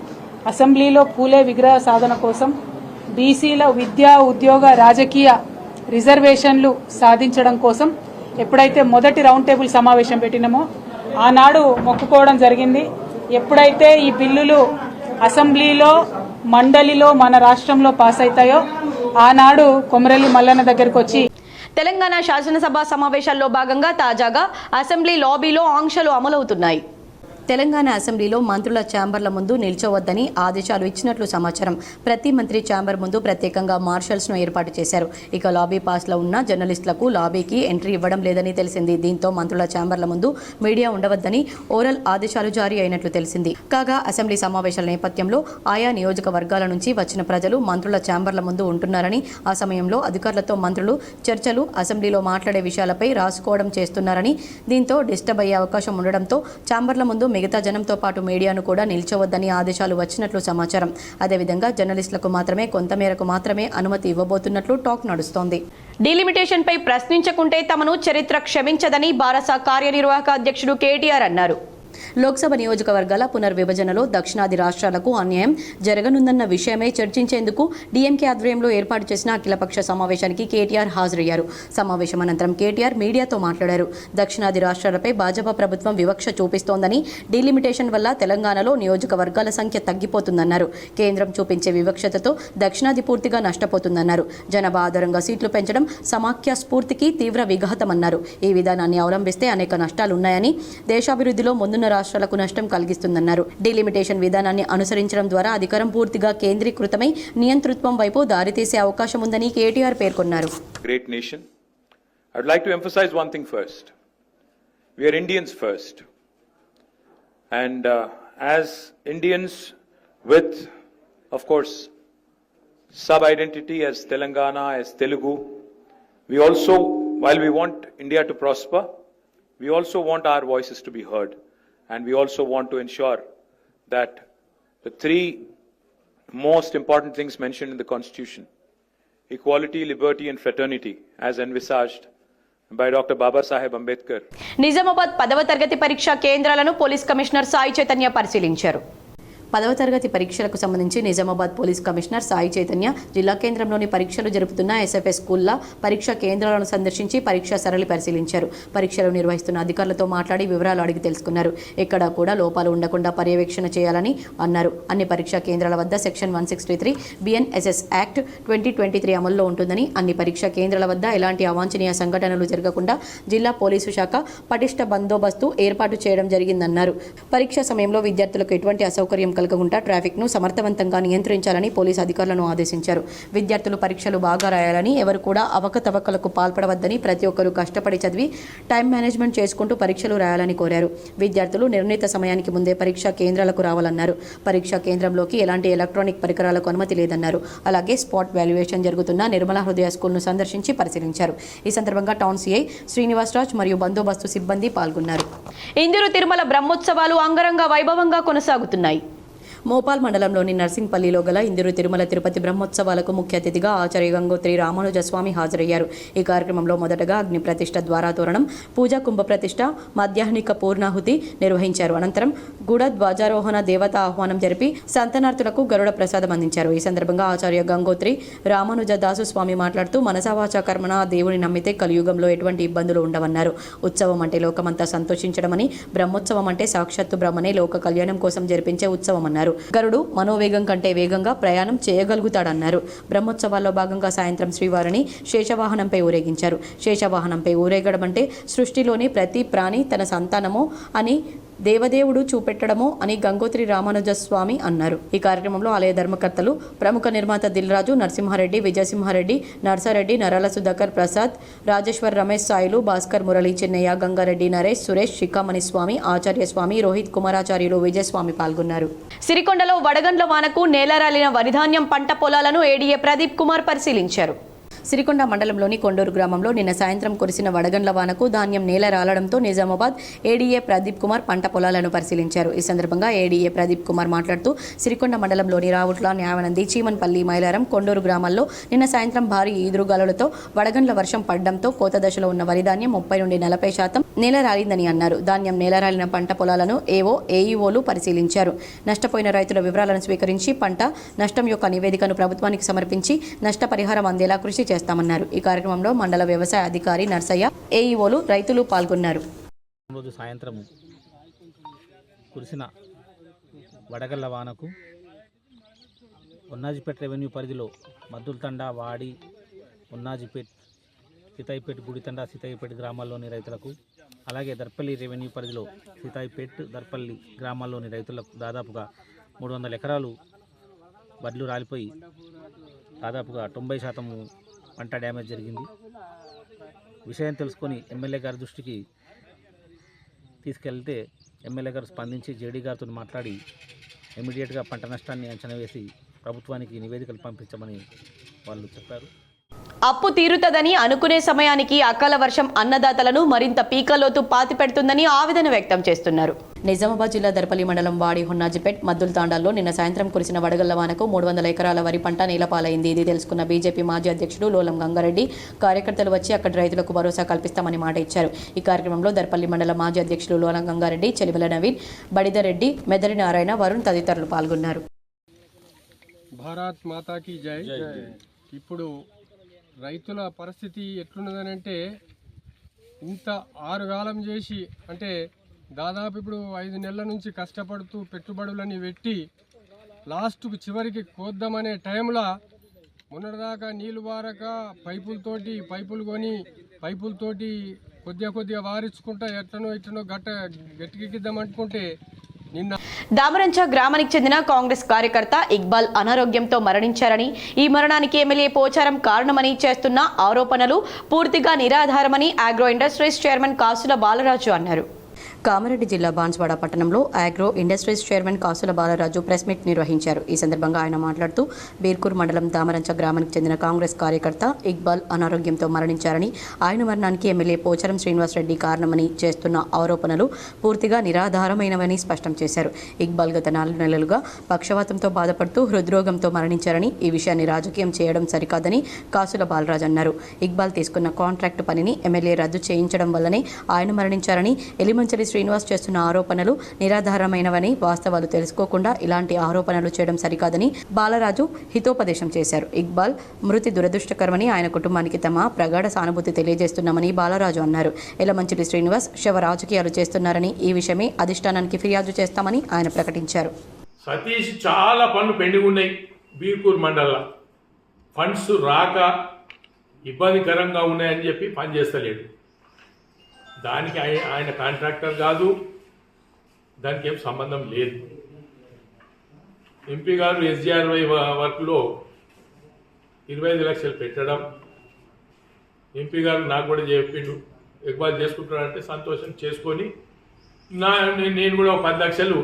అసెంబ్లీలో పూలే విగ్రహ సాధన కోసం, బీసీల విద్యా ఉద్యోగ రాజకీయ రిజర్వేషన్లు సాధించడం కోసం ఎప్పుడైతే మొదటి రౌండ్ టేబుల్ సమావేశం పెట్టినామో ఆనాడు మొక్కుకోవడం జరిగింది. ఎప్పుడైతే ఈ బిల్లులు అసెంబ్లీలో మండలిలో మన రాష్ట్రంలో పాస్ అవుతాయో ఆనాడు కొమరల్లి మల్లన్న దగ్గరకు వచ్చి తెలంగాణ శాసనసభ సమావేశాల్లో భాగంగా తాజాగా అసెంబ్లీ లాబీలో ఆంక్షలు అమలవుతున్నాయి. తెలంగాణ అసెంబ్లీలో మంత్రుల ఛాంబర్ల ముందు నిల్చోవద్దని ఆదేశాలు ఇచ్చినట్లు సమాచారం. ప్రతి మంత్రి ఛాంబర్ ముందు ప్రత్యేకంగా మార్షల్స్ను ఏర్పాటు చేశారు. ఇక లాబీ పాస్లో ఉన్న జర్నలిస్టులకు లాబీకి ఎంట్రీ ఇవ్వడం లేదని తెలిసింది. దీంతో మంత్రుల ఛాంబర్ల ముందు మీడియా ఉండవద్దని ఓరల్ ఆదేశాలు జారీ అయినట్లు తెలిసింది. కాగా అసెంబ్లీ సమావేశాల నేపథ్యంలో ఆయా నియోజకవర్గాల నుంచి వచ్చిన ప్రజలు మంత్రుల ఛాంబర్ల ముందు ఉంటున్నారని, ఆ సమయంలో అధికారులతో మంత్రులు చర్చలు, అసెంబ్లీలో మాట్లాడే విషయాలపై రాసుకోవడం చేస్తున్నారని, దీంతో డిస్టర్బ్ అయ్యే అవకాశం ఉండడంతో ఛాంబర్ల ముందు మిగతా జనంతో పాటు మీడియాను కూడా నిల్చోవద్దని ఆదేశాలు వచ్చినట్లు సమాచారం. అదేవిధంగా జర్నలిస్టులకు మాత్రమే కొంతమేరకు మాత్రమే అనుమతి ఇవ్వబోతున్నట్లు టాక్ నడుస్తోంది. డీలిమిటేషన్ పై ప్రశ్నించకుంటే తమను చరిత్ర క్షమించదని బారాస కార్యనిర్వాహక అధ్యక్షుడు కేటీఆర్ అన్నారు. లోక్సభ నియోజకవర్గాల పునర్విభజనలో దక్షిణాది రాష్ట్రాలకు అన్యాయం జరగనుందన్న విషయమై చర్చించేందుకు డీఎంకే ఆధ్వర్యంలో ఏర్పాటు చేసిన అఖిలపక్ష సమావేశానికి కేటీఆర్ హాజరయ్యారు. సమావేశం అనంతరం కేటీఆర్ మీడియాతో మాట్లాడారు. దక్షిణాది రాష్ట్రాలపై భాజపా ప్రభుత్వం వివక్ష చూపిస్తోందని, డీలిమిటేషన్ వల్ల తెలంగాణలో నియోజకవర్గాల సంఖ్య తగ్గిపోతుందన్నారు. కేంద్రం చూపించే వివక్షతతో దక్షిణాది పూర్తిగా నష్టపోతుందన్నారు. జనాభా ఆధారంగా సీట్లు పెంచడం సమాఖ్య స్ఫూర్తికి తీవ్ర విఘాతమన్నారు. ఈ విధానాన్ని అవలంబిస్తే అనేక నష్టాలున్నాయని, దేశాభివృద్ధిలో ముందున్న రాష్ట్రాలకు నష్టం కలిగిస్తుందన్నారు. డీలిమిటేషన్ విధానాన్ని అనుసరించడం ద్వారా అధికారం పూర్తిగా కేంద్రీకృతమై నియంతృత్వం వైపు దారితీసే అవకాశం ఉందని కేటీఆర్ పేర్కొన్నారు. Great nation. I'd like to emphasize one thing first. We are Indians first. And as Indians with, of course, sub-identity as Telangana, as Telugu, we also, while we want India to prosper, we also want our voices to be heard. And we also want to ensure that the three most important things mentioned in the Constitution, equality, liberty and fraternity, as envisaged by Dr. Baba Saheb Ambedkar. Nizamabad 10వ తరగతి పరీక్షా కేంద్రాలను police commissioner Sai Chaitanya పరిశీలించారు. 10వ తరగతి పరీక్షలకు సంబంధించి Nizamabad police commissioner Sai Chaitanya జిల్లా కేంద్రంలోని పరీక్షలు జరుపుతున్న ఎస్ఎఫ్ఎస్ స్కూళ్ల పరీక్షా కేంద్రాలను సందర్శించి పరీక్షా సరళి పరిశీలించారు. పరీక్షలు నిర్వహిస్తున్న అధికారులతో మాట్లాడి వివరాలు అడిగి తెలుసుకున్నారు. ఎక్కడా కూడా లోపాలు ఉండకుండా పర్యవేక్షణ చేయాలని అన్నారు. అన్ని పరీక్షా కేంద్రాల వద్ద సెక్షన్ 163 బిఎన్ఎస్ఎస్ యాక్ట్ 2023 అమల్లో ఉంటుందని, అన్ని పరీక్షా కేంద్రాల వద్ద ఎలాంటి అవాంఛనీయ సంఘటనలు జరగకుండా జిల్లా పోలీసు శాఖ పటిష్ట బందోబస్తు ఏర్పాటు చేయడం జరిగిందన్నారు. పరీక్షా సమయంలో విద్యార్థులకు ఎటువంటి అసౌకర్యం కలగకుండా ట్రాఫిక్ను సమర్థవంతంగా నియంత్రించాలని పోలీసు అధికారులను ఆదేశించారు. విద్యార్థులు పరీక్షలు బాగా రాయాలని, ఎవరు కూడా అవకతవకలకు పాల్పడవద్దని, ప్రతి ఒక్కరూ కష్టపడి చదివి టైం మేనేజ్మెంట్ చేసుకుంటూ పరీక్షలు రాయాలని కోరారు. విద్యార్థులు నిర్ణీత సమయానికి ముందే పరీక్షా కేంద్రాలకు రావాలన్నారు. పరీక్షా కేంద్రంలోకి ఎలాంటి ఎలక్ట్రానిక్ పరికరాలకు అనుమతి లేదన్నారు. అలాగే స్పాట్ వాల్యుయేషన్ జరుగుతున్న నిర్మలా హృదయ స్కూల్ను సందర్శించి పరిశీలించారు. ఈ సందర్భంగా టౌన్ సిఐ శ్రీనివాసరాజ్ మరియు బందోబస్తు సిబ్బంది పాల్గొన్నారు. ఇందిరు తిరుమల బ్రహ్మోత్సవాలు అంగరంగ వైభవంగా కొనసాగుతున్నాయి. మోపాల్ మండలంలోని నర్సింగ్పల్లిలో గల ఇందిరు తిరుమల తిరుపతి బ్రహ్మోత్సవాలకు ముఖ్య అతిథిగా ఆచార్య గంగోత్రి రామానుజస్వామి హాజరయ్యారు. ఈ కార్యక్రమంలో మొదటగా అగ్ని ప్రతిష్ఠ, ద్వారాతోరణం, పూజా కుంభ ప్రతిష్ఠ, మధ్యాహ్నిక పూర్ణాహుతి నిర్వహించారు. అనంతరం గుడ ధ్వజారోహణ, దేవతా ఆహ్వానం జరిపి సంతనార్థులకు గరుడ ప్రసాదం అందించారు. ఈ సందర్భంగా ఆచార్య గంగోత్రి రామానుజదాసు స్వామి మాట్లాడుతూ, మనసావాచ కర్మణ దేవుని నమ్మితే కలియుగంలో ఎటువంటి ఇబ్బందులు ఉండవన్నారు. ఉత్సవం అంటే లోకమంతా సంతోషించడమని, బ్రహ్మోత్సవం అంటే సాక్షాత్తు బ్రహ్మనే లోక కళ్యాణం కోసం జరిపించే ఉత్సవం అన్నారు. గరుడు మనోవేగం కంటే వేగంగా ప్రయాణం చేయగలుగుతాడన్నారు. బ్రహ్మోత్సవాల్లో భాగంగా సాయంత్రం శ్రీవారిని శేషవాహనంపై ఊరేగించారు. శేషవాహనంపై ఊరేగడం అంటే సృష్టిలోని ప్రతి ప్రాణి తన సంతానమో అని దేవదేవుడు చూపెట్టడమో అని గంగోత్రి రామానుజస్వామి అన్నారు. ఈ కార్యక్రమంలో ఆలయ ధర్మకర్తలు, ప్రముఖ నిర్మాత దిల్రాజు, నరసింహారెడ్డి, విజయసింహారెడ్డి, నర్సారెడ్డి, నరాల సుధాకర్ ప్రసాద్, రాజేశ్వర్, రమేష్, సాయిలు, భాస్కర్, మురళి, చిన్నయ్య, గంగారెడ్డి, నరేష్, సురేష్, శిఖామణి స్వామి, ఆచార్య స్వామి, రోహిత్ కుమారాచార్యులు, విజయస్వామి పాల్గొన్నారు. సిరికొండలో వడగండ్ల వానకు నేలరాలిన వరిధాన్యం పంట పొలాలను ఏడీఏ ప్రదీప్ కుమార్ పరిశీలించారు. సిరికొండ మండలంలోని కొండూరు గ్రామంలో నిన్న సాయంత్రం కురిసిన వడగండ్ల వానకు ధాన్యం నేల రాలడంతో నిజామాబాద్ ఏడీఏ ప్రదీప్ కుమార్ పంట పొలాలను పరిశీలించారు. ఈ సందర్భంగా ఏడీఏ ప్రదీప్ కుమార్ మాట్లాడుతూ, సిరికొండ మండలంలోని రావుట్ల, న్యావనంది, చీమన్పల్లి, మైలారం, కొండూరు గ్రామాల్లో నిన్న సాయంత్రం భారీ ఈదురుగాలులతో వడగండ్ల వర్షం పడడంతో కోత దశలో ఉన్న వరి ధాన్యం 30 నుండి 40% నేల రాలిందని అన్నారు. ధాన్యం నేలరాలిన పంట పొలాలను ఏఈఓలు పరిశీలించారు. నష్టపోయిన రైతుల వివరాలను స్వీకరించి పంట నష్టం యొక్క నివేదికను ప్రభుత్వానికి సమర్పించి నష్టపరిహారం అందేలా కృషి చేస్తామన్నారు. ఈ కార్యక్రమంలో మండల వ్యవసాయ అధికారి నర్సయ్య, ఏఈఓలు, రైతులు పాల్గొన్నారు. రోజు సాయంత్రం కురిసిన వడగళ్ల వానకు ఉన్నాజిపేట్ రెవెన్యూ పరిధిలో మద్దులతండ, వాడి, ఉన్నాజిపేట్, సీతాయిపేట్, గుడితండ, సీతాయిపేట్ గ్రామాల్లోని రైతులకు, అలాగే దర్పల్లి రెవెన్యూ పరిధిలో సీతాయిపేట్, దర్పల్లి గ్రామాల్లోని రైతులకు దాదాపుగా 300 ఎకరాలు వడ్లు రాలిపోయి దాదాపుగా 90% పంట డ్యామేజ్ జరిగింది. విషయం తెలుసుకొని ఎమ్మెల్యే గారి దృష్టికి తీసుకెళ్తే ఎమ్మెల్యే గారు స్పందించి జేడీ గారితో మాట్లాడి ఇమీడియట్గా పంట నష్టాన్ని అంచనా వేసి ప్రభుత్వానికి నివేదికలు పంపించమని వాళ్ళు చెప్పారు. అప్పు తీరుతదని అనుకునే సమయానికి అకాల వర్షం అన్నదాతలను మరింత పీకలోతు పాతిపెడుతుందని ఆవేదన వ్యక్తం చేస్తున్నారు. నిజామాబాద్ జిల్లా దర్పల్లి మండలం వాడి, హొన్నాజిపేట్, మద్దుల తాండాల్లో నిన్న సాయంత్రం కురిసిన వడగళ్ల వానకు 300 ఎకరాల వరి పంట నేలపాలైంది. ఇది తెలుసుకున్న బీజేపీ మాజీ అధ్యక్షుడు లోలం గంగారెడ్డి కార్యకర్తలు వచ్చి అక్కడి రైతులకు భరోసా కల్పిస్తామని మాట ఇచ్చారు. ఈ కార్యక్రమంలో దర్పల్లి మండల మాజీ అధ్యక్షులు లోలం గంగారెడ్డి, చెలివెల నవీన్, బడిదరెడ్డి, మెదరి నారాయణ, వరుణ్ తదితరులు పాల్గొన్నారు. భారత్ మాతాకి జై. ఇప్పుడు రైతుల పరిస్థితి ఎట్లున్నదనంటే, ఇంత ఆరుగాలం చేసి అంటే దాదాపు ఇప్పుడు 5 నెలల నుంచి కష్టపడుతూ పెట్టుబడులని పెట్టి లాస్ట్కు చివరికి కోద్దామనే టైంలో మొన్నటిదాకా నీళ్ళు బారక పైపులు కొని పైపులతోటి కొద్దిగా వారించుకుంటా ఎట్లనో గట్టికిద్దాం అనుకుంటే దామరంచ గ్రామానికి చెందిన కాంగ్రెస్ కార్యకర్త ఇక్బాల్ అనారోగ్యంతో మరణించారని, ఈ మరణానికి ఎమ్మెల్యే పోచారం కారణమని చేస్తున్న ఆరోపణలు పూర్తిగా నిరాధారమని ఆగ్రో ఇండస్ట్రీస్ చైర్మన్ కాసుల బాలరాజు అన్నారు. కామారెడ్డి జిల్లా బాన్స్వాడ పట్టణంలో ఆగ్రో ఇండస్ట్రీస్ చైర్మన్ కాసుల బాలరాజు ప్రెస్ మీట్ నిర్వహించారు. ఈ సందర్భంగా ఆయన మాట్లాడుతూ బీర్కూర్ మండలం దామరంచ గ్రామానికి చెందిన కాంగ్రెస్ కార్యకర్త ఇక్బాల్ అనారోగ్యంతో మరణించారని, ఆయన మరణానికి ఎమ్మెల్యే పోచారం శ్రీనివాస్ రెడ్డి కారణమని చేస్తున్న ఆరోపణలు పూర్తిగా నిరాధారమైనవని స్పష్టం చేశారు. ఇక్బాల్ గత 4 నెలలుగా పక్షవాతంతో బాధపడుతూ హృద్రోగంతో మరణించారని, ఈ విషయాన్ని రాజకీయం చేయడం సరికాదని కాసుల బాలరాజు అన్నారు. ఇక్బాల్ తీసుకున్న కాంట్రాక్టు పనిని ఎమ్మెల్యే రద్దు చేయించడం వల్లనే ఆయన మరణించారని, ఎలిమంచలి శ్రీనివాస్ చేస్తున్న ఆరోపణలు నిరాధారమైనవని, వాస్తవాలు తెలుసుకోకుండా ఇలాంటి ఆరోపణలు చేయడం సరికాదని బాలరాజు హితోపదేశం చేశారు. ఇక్బాల్ మృతి దురదృష్టకరమని, ఆయన కుటుంబానికి తమ ప్రగాఢ సానుభూతి తెలియజేస్తున్నామని బాలరాజు అన్నారు. ఎలమంచిలి శ్రీనివాస్ శవ రాజకీయాలు చేస్తున్నారని, ఈ విషయమే అధిష్టానానికి ఫిర్యాదు చేస్తామని ఆయన ప్రకటించారు. సతీష్ చాలా పనులు పెండింగ్ ఉన్నాయి. బీర్కూర్ మండలంలో ఫండ్స్ రాక ఇబ్బందికరంగా ఉన్నాయని చెప్పి పనిచేస్తలేడు. దానికి ఆయన కాంట్రాక్టర్ కాదు, దానికి ఏం సంబంధం లేదు. ఎంపీ గారు SGRY వర్క్లో 25 లక్షలు పెట్టడం, ఎంపీ గారు నాకు కూడా చెప్పిండు ఎక్కువ చేసుకుంటున్నారంటే సంతోషం చేసుకొని నేను కూడా 10 లక్షలు.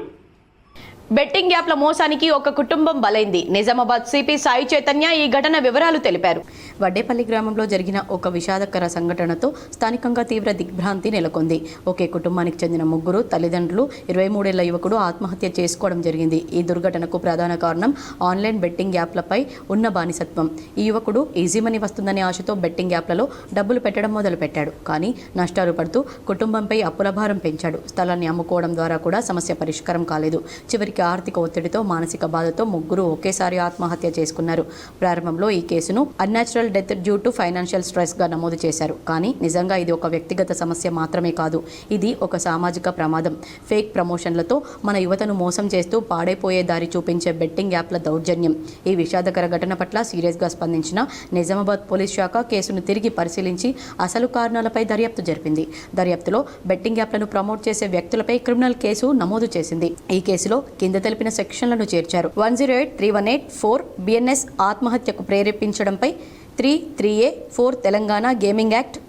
బెట్టింగ్ యాప్ల మోసానికి ఒక కుటుంబం బలైంది. నిజామాబాద్ సిపి సాయి చైతన్య ఈ ఘటన వివరాలు తెలిపారు. వడ్డేపల్లి గ్రామంలో జరిగిన ఒక విషాదకర సంఘటనతో స్థానికంగా తీవ్ర దిగ్భ్రాంతి నెలకొంది. ఒకే కుటుంబానికి చెందిన 3 తల్లిదండ్రులు 23 ఏళ్ల యువకుడు ఆత్మహత్య చేసుకోవడం జరిగింది. ఈ దుర్ఘటనకు ప్రధాన కారణం ఆన్లైన్ బెట్టింగ్ యాప్లపై ఉన్న బానిసత్వం. ఈ యువకుడు ఈజీ మనీ వస్తుందనే ఆశతో బెట్టింగ్ యాప్లలో డబ్బులు పెట్టడం మొదలుపెట్టాడు. కానీ నష్టాలు పడుతూ కుటుంబంపై అప్పుల భారం పెంచాడు. స్థలాన్ని అమ్ముకోవడం ద్వారా కూడా సమస్య పరిష్కారం కాలేదు. చివరికి ఆర్థిక ఒత్తిడితో, మానసిక బాధతో 3 ఒకేసారి ఆత్మహత్య చేసుకున్నారు. ప్రారంభంలో ఈ కేసును unnatural death due to financial stress గా నమోదు చేశారు. కానీ నిజంగా ఇది ఒక వ్యక్తిగత సమస్య మాత్రమే కాదు, ఇది ఒక సామాజిక ప్రమాదం. ఫేక్ ప్రమోషన్లతో మన యువతను మోసం చేస్తూ పాడైపోయే దారి చూపించే బెట్టింగ్ యాప్ల దౌర్జన్యం. ఈ విషాదకర ఘటన పట్ల సీరియస్గా స్పందించిన నిజామాబాద్ పోలీస్ శాఖ కేసును తిరిగి పరిశీలించి అసలు కారణాలపై దర్యాప్తు జరిపింది. దర్యాప్తులో బెట్టింగ్ యాప్లను ప్రమోట్ చేసే వ్యక్తులపై క్రిమినల్ కేసు నమోదు చేసింది. ఈ కేసులో కింద తెలిపిన సెక్షన్లను చేర్చారు. 108, 318, 4 BNS ఆత్మహత్యకు ప్రేరేపించడంపై, 3A4 Telangana gaming act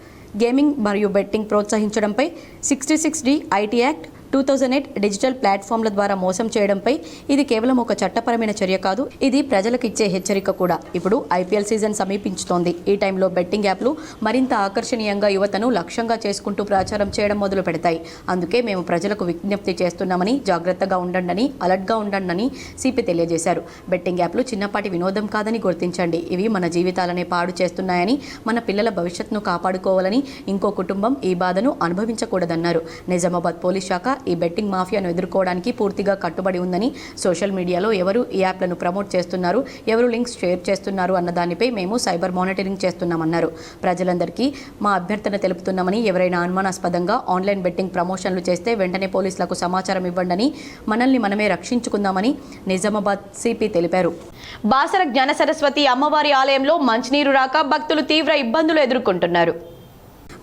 gaming మరియు బెట్టింగ్ ప్రోత్సహించడంపై, 66D IT యాక్ట్ 2008 డిజిటల్ ప్లాట్ఫామ్ల ద్వారా మోసం చేయడంపై. ఇది కేవలం ఒక చట్టపరమైన చర్య కాదు, ఇది ప్రజలకు ఇచ్చే హెచ్చరిక కూడా. ఇప్పుడు IPL సీజన్ సమీపించుతోంది. ఈ టైంలో బెట్టింగ్ యాప్లు మరింత ఆకర్షణీయంగా యువతను లక్ష్యంగా చేసుకుంటూ ప్రచారం చేయడం మొదలు పెడతాయి. అందుకే మేము ప్రజలకు విజ్ఞప్తి చేస్తున్నామని, జాగ్రత్తగా ఉండండి, అలర్ట్గా ఉండండి సిపి తెలియజేశారు. బెట్టింగ్ యాప్లు చిన్నపాటి వినోదం కాదని గుర్తించండి. ఇవి మన జీవితాలనే పాడు చేస్తున్నాయని, మన పిల్లల భవిష్యత్తును కాపాడుకోవాలని, ఇంకో కుటుంబం ఈ బాధను అనుభవించకూడదన్నారు. నిజామాబాద్ పోలీస్ శాఖ ఈ బెట్టింగ్ మాఫియాను ఎదుర్కోవడానికి పూర్తిగా కట్టుబడి ఉందని, సోషల్ మీడియాలో ఎవరు ఈ యాప్లను ప్రమోట్ చేస్తున్నారు, ఎవరు లింక్స్ షేర్ చేస్తున్నారు అన్న దానిపై మేము సైబర్ మానిటరింగ్ చేస్తున్నామన్నారు. ప్రజలందరికీ మా అభ్యర్థన తెలుపుతున్నామని, ఎవరైనా అనుమానాస్పదంగా ఆన్లైన్ బెట్టింగ్ ప్రమోషన్లు చేస్తే వెంటనే పోలీసులకు సమాచారం ఇవ్వండి, మనల్ని మనమే రక్షించుకుందామని నిజామాబాద్ సిపి తెలిపారు. బాసర జ్ఞాన సరస్వతి అమ్మవారి ఆలయంలో మంచినీరు రాక భక్తులు తీవ్ర ఇబ్బందులు ఎదుర్కొంటున్నారు.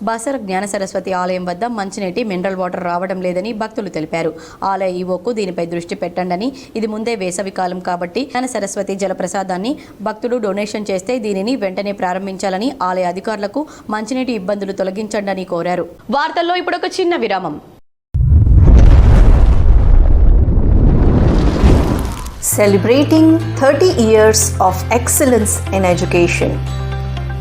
బాసర జ్ఞాన సరస్వతి ఆలయం వద్ద మంచినీటి మినరల్ వాటర్ రావడం లేదని భక్తులు తెలిపారు. ఆలయ ఈవోకు దీనిపై దృష్టి పెట్టండి, ఇది ముందే వేసవి కాలం కాబట్టి జ్ఞాన సరస్వతి జలప్రసాదాన్ని భక్తులు డొనేషన్ చేస్తే దీనిని వెంటనే ప్రారంభించాలని, ఆలయ అధికారులకు మంచినీటి ఇబ్బందులు తొలగించండి కోరారు. వార్తల్లో ఇప్పుడు ఒక చిన్న విరామం. Celebrating 30 years of excellence in education,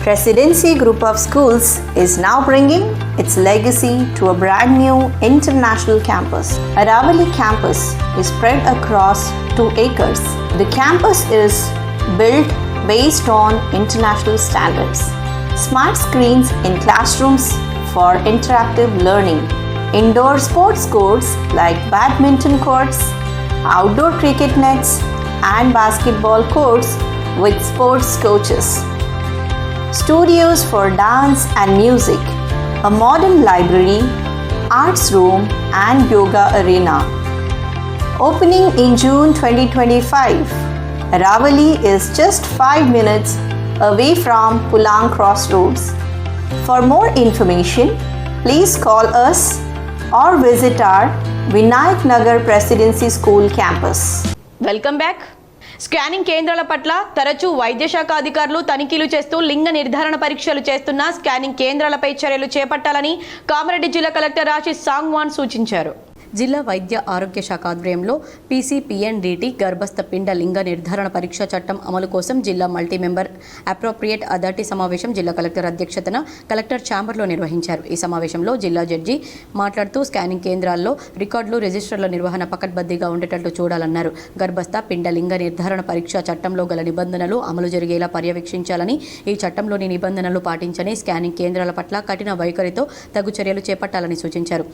Presidency Group of Schools is now bringing its legacy to a brand new international campus. Aravali campus is spread across 2 acres. The campus is built based on international standards. Smart screens in classrooms for interactive learning. Indoor sports courts like badminton courts, outdoor cricket nets, and basketball courts with sports coaches. Studios for dance and music, a modern library, arts room, and yoga arena. Opening in June 2025, Aravali is just 5 minutes away from Pulang Crossroads. For more information, please call us or visit our Vinayak Nagar Presidency School campus. Welcome back. Scanning కేంద్రాల పట్ల తరచూ వైద్య శాఖ అధికారులు తనిఖీలు చేస్తూ లింగ నిర్ధారణ పరీక్షలు చేస్తున్న స్కానింగ్ కేంద్రాలపై చర్యలు చేపట్టాలని కామారెడ్డి జిల్లా కలెక్టర్ ఆశీష్ సాంగ్వాన్ సూచించారు. జిల్లా వైద్య ఆరోగ్య శాఖ ఆధ్వర్యంలో పీసీపీఎన్డీటీ గర్భస్థ పిండ లింగ నిర్ధారణ పరీక్ష చట్టం అమలు కోసం జిల్లా మల్టీ మెంబర్ అప్రోప్రియేట్ అథారిటీ సమావేశం జిల్లా కలెక్టర్ అధ్యక్షతన కలెక్టర్ ఛాంబర్లో నిర్వహించారు. ఈ సమావేశంలో జిల్లా జడ్జి మాట్లాడుతూ స్కానింగ్ కేంద్రాల్లో రికార్డులు రిజిస్టర్ల నిర్వహణ పకడ్బందీగా ఉండేటట్లు చూడాలన్నారు. గర్భస్థ పిండ లింగ నిర్ధారణ పరీక్ష చట్టంలో గల నిబంధనలు అమలు జరిగేలా పర్యవేక్షించాలని, ఈ చట్టంలోని నిబంధనలు పాటించని స్కానింగ్ కేంద్రాల పట్ల కఠిన వైఖరితో తగు చర్యలు చేపట్టాలని సూచించారు.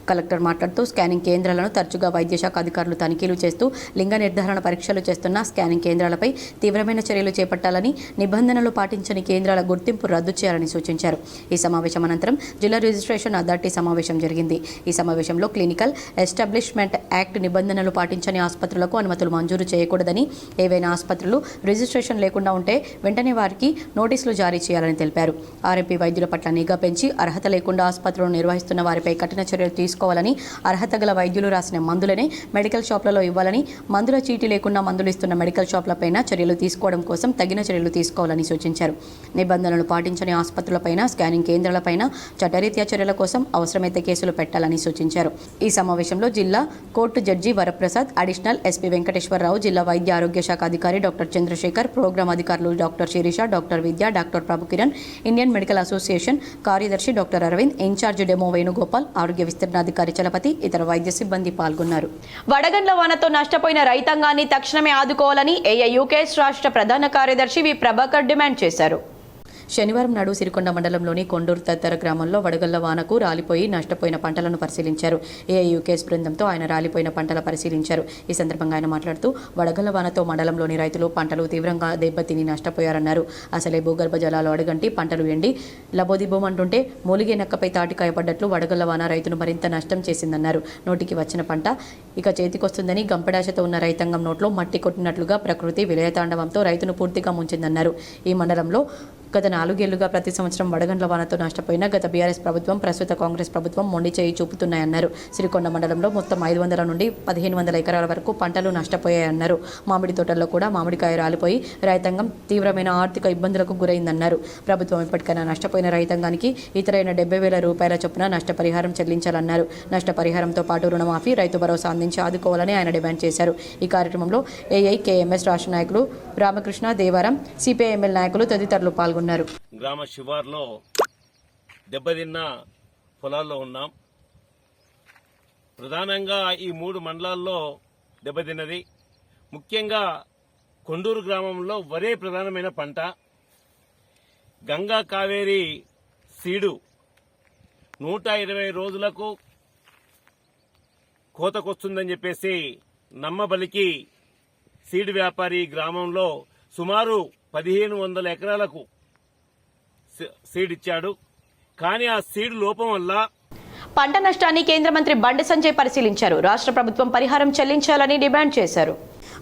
కలెక్టర్ మాట్లాడుతూ స్కానింగ్ కేంద్రాలను తరచుగా వైద్యశాఖ అధికారులు తనిఖీలు చేస్తూ లింగ నిర్ధారణ పరీక్షలు చేస్తున్న స్కానింగ్ కేంద్రాలపై తీవ్రమైన చర్యలు చేపట్టాలని, నిబంధనలు పాటించని కేంద్రాల గుర్తింపు రద్దు చేయాలని సూచించారు. ఈ సమావేశం అనంతరం జిల్లా రిజిస్ట్రేషన్ అథారిటీ సమావేశం జరిగింది. ఈ సమావేశంలో క్లినికల్ ఎస్టాబ్లిష్మెంట్ యాక్ట్ నిబంధనలు పాటించని ఆసుపత్రులకు అనుమతులు మంజూరు చేయకూడదని, ఏవైనా ఆసుపత్రులు రిజిస్ట్రేషన్ లేకుండా ఉంటే వెంటనే వారికి నోటీసులు జారీ చేయాలని తెలిపారు. ఆర్ఎంపీ వైద్యుల పట్ల నిఘా పెంచి అర్హత లేకుండా ఆసుపత్రులను నిర్వహిస్తున్న వారిపై కఠిన చర్యలు తీసుకోవాలని, అర్హత గల వైద్యులు రాసిన మందులనే మెడికల్ షాప్లలో ఇవ్వాలని, మందుల చీటీ లేకుండా మందులు ఇస్తున్న మెడికల్ షాప్లపైన చర్యలు తీసుకోవడం కోసం తగిన చర్యలు తీసుకోవాలని సూచించారు. నిబంధనలు పాటించని ఆసుపత్రులపైన, స్కానింగ్ కేంద్రాలపైన చట్టరీత్యా చర్యల కోసం అవసరమైతే కేసులు పెట్టాలని సూచించారు. ఈ సమావేశంలో జిల్లా court judge Varaprasad, additional SP Venkateswararao, జిల్లా వైద్య ఆరోగ్య శాఖ అధికారి డాక్టర్ చంద్రశేఖర్, ప్రోగ్రాం అధికారులు doctor Sirisha, doctor Vidya, doctor Prabhukiran, Indian Medical Association కార్యదర్శి doctor Aravind, incharge demo Venugopal, ఆరోగ్య విస్తరణ అధికారి చలపతి, ఇతర వైద్య సిబ్బంది పాల్గొన్నారు. వడగండ్ల వానతో నష్టపోయిన రైతాంగాన్ని తక్షణమే ఆదుకోవాలని ఏఐయూకేఎస్ రాష్ట్ర ప్రధాన కార్యదర్శి వి ప్రభాకర్ డిమాండ్ చేశారు. శనివారం నాడు సిరికొండ మండలంలోని కొండూరు తదితర గ్రామంలో వడగళ్ల వానకు రాలిపోయి నష్టపోయిన పంటలను పరిశీలించారు. ఏఐయూకేఎస్ బృందంతో ఆయన రాలిపోయిన పంటల పరిశీలించారు. ఈ సందర్భంగా ఆయన మాట్లాడుతూ వడగళ్ల వానతో మండలంలోని రైతులు పంటలు తీవ్రంగా దెబ్బతిని నష్టపోయారన్నారు. అసలే భూగర్భ జలాలు అడుగంటి పంటలు ఎండి లబోదిబోమంటుంటే మూలిగే నక్కపై తాటికాయ పడ్డట్లు వడగళ్ల వాన రైతును మరింత నష్టం చేసిందన్నారు. నోటికి వచ్చిన పంట ఇక చేతికొస్తుందని గంపెడాశతో ఉన్న రైతాంగం నోట్లో మట్టి కొట్టినట్లుగా ప్రకృతి విలయతాండవంతో రైతును పూర్తిగా ముంచిందన్నారు. ఈ మండలంలో గత 4 ఏళ్లుగా ప్రతి సంవత్సరం వడగండ్ల వానతో నష్టపోయిన గత బీఆర్ఎస్ ప్రభుత్వం, ప్రస్తుత కాంగ్రెస్ ప్రభుత్వం మొండి చేయి చూపుతున్నాయన్నారు. సిరికొండ మండలంలో మొత్తం 500 నుండి 1500 ఎకరాల వరకు పంటలు నష్టపోయాయన్నారు. మామిడి తోటల్లో కూడా మామిడికాయ రాలిపోయి రైతాంగం తీవ్రమైన ఆర్థిక ఇబ్బందులకు గురైందన్నారు. ప్రభుత్వం ఇప్పటికైనా నష్టపోయిన రైతాంగానికి ఇతరైన 70,000 రూపాయల చొప్పున నష్టపరిహారం చెల్లించాలన్నారు. నష్టపరిహారంతో పాటు రుణమాఫీ, రైతు భరోసా అందించి ఆదుకోవాలని ఆయన డిమాండ్ చేశారు. ఈ కార్యక్రమంలో ఏఐకేఎంఎస్ రాష్ట్ర నాయకులు రామకృష్ణ, దేవారం, సిపిఐఎంఎల్ నాయకులు తదితరులు పాల్గొన్నారు. గ్రామ శివార్లో దెబ్బతిన్న పొలాల్లో ఉన్నాం. ప్రధానంగా ఈ 3 మండలాల్లో దెబ్బతిన్నది. ముఖ్యంగా కొండూరు గ్రామంలో వరే ప్రధానమైన పంట. గంగా కావేరి సీడు 120 రోజులకు కోతకొస్తుందని చెప్పేసి నమ్మబలికి సీడ్ వ్యాపారి గ్రామంలో సుమారు 1500 ఎకరాలకు సీడ్ ఇచ్చాడు. కానీ ఆ సీడ్ లోపం వల్ల పంట నష్టాన్ని కేంద్ర మంత్రి బండి సంజయ్ పరిశీలించారు. రాష్ట్ర ప్రభుత్వం పరిహారం చెల్లించాలని డిమాండ్ చేశారు.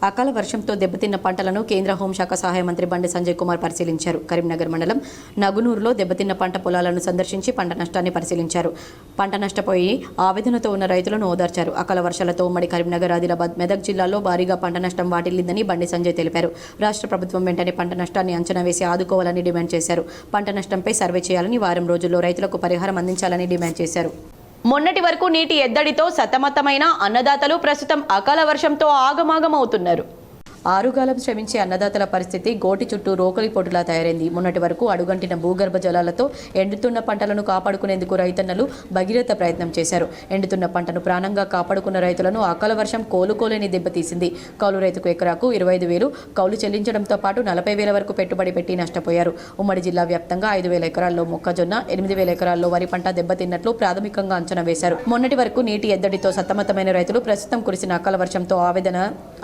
అకాల వర్షంతో దెబ్బతిన్న పంటలను కేంద్ర హోంశాఖ సహాయ మంత్రి బండి సంజయ్ కుమార్ పరిశీలించారు. కరీంనగర్ మండలం నగునూరులో దెబ్బతిన్న పంట పొలాలను సందర్శించి పంట నష్టాన్ని పరిశీలించారు. పంట నష్టపోయి ఆవేదనతో ఉన్న రైతులను ఓదార్చారు. అకాల వర్షాలతో ఉమ్మడి కరీంనగర్, ఆదిలాబాద్, మెదక్ జిల్లాల్లో భారీగా పంట నష్టం వాటిల్లిందని బండి సంజయ్ తెలిపారు. రాష్ట్ర ప్రభుత్వం వెంటనే పంట నష్టాన్ని అంచనా వేసి ఆదుకోవాలని డిమాండ్ చేశారు. పంట నష్టంపై సర్వే చేయాలని, వారం రోజుల్లో రైతులకు పరిహారం అందించాలని డిమాండ్ చేశారు. మొన్నటి వరకు నీటి ఎద్దడితో సతమతమైన అన్నదాతలు ప్రస్తుతం అకాల వర్షంతో ఆగమాగమవుతున్నారు. ఆరుగాలం శ్రమించే అన్నదాతల పరిస్థితి గోటి చుట్టూ రోకలి పొట్టులా తయారైంది. మొన్నటి వరకు అడుగంటిన భూగర్భ జలాలతో ఎండుతున్న పంటలను కాపాడుకునేందుకు రైతన్నలు భగీరథ ప్రయత్నం చేశారు. ఎండుతున్న పంటను ప్రాణంగా కాపాడుకున్న రైతులను అకాల వర్షం కోలుకోలేని దెబ్బతీసింది. కౌలు రైతుకు ఎకరాకు 25,000 కౌలు చెల్లించడంతో పాటు 40,000 వరకు పెట్టుబడి పెట్టి నష్టపోయారు. ఉమ్మడి జిల్లా వ్యాప్తంగా 5,000 ఎకరాల్లో మొక్కజొన్న, 8,000 ఎకరాల్లో వరి పంట దెబ్బతిన్నట్లు ప్రాథమికంగా అంచనా వేశారు. మొన్నటి వరకు నీటి ఎద్దడితో సతమతమైన రైతులు ప్రస్తుతం కురిసిన అకాల వర్షంతో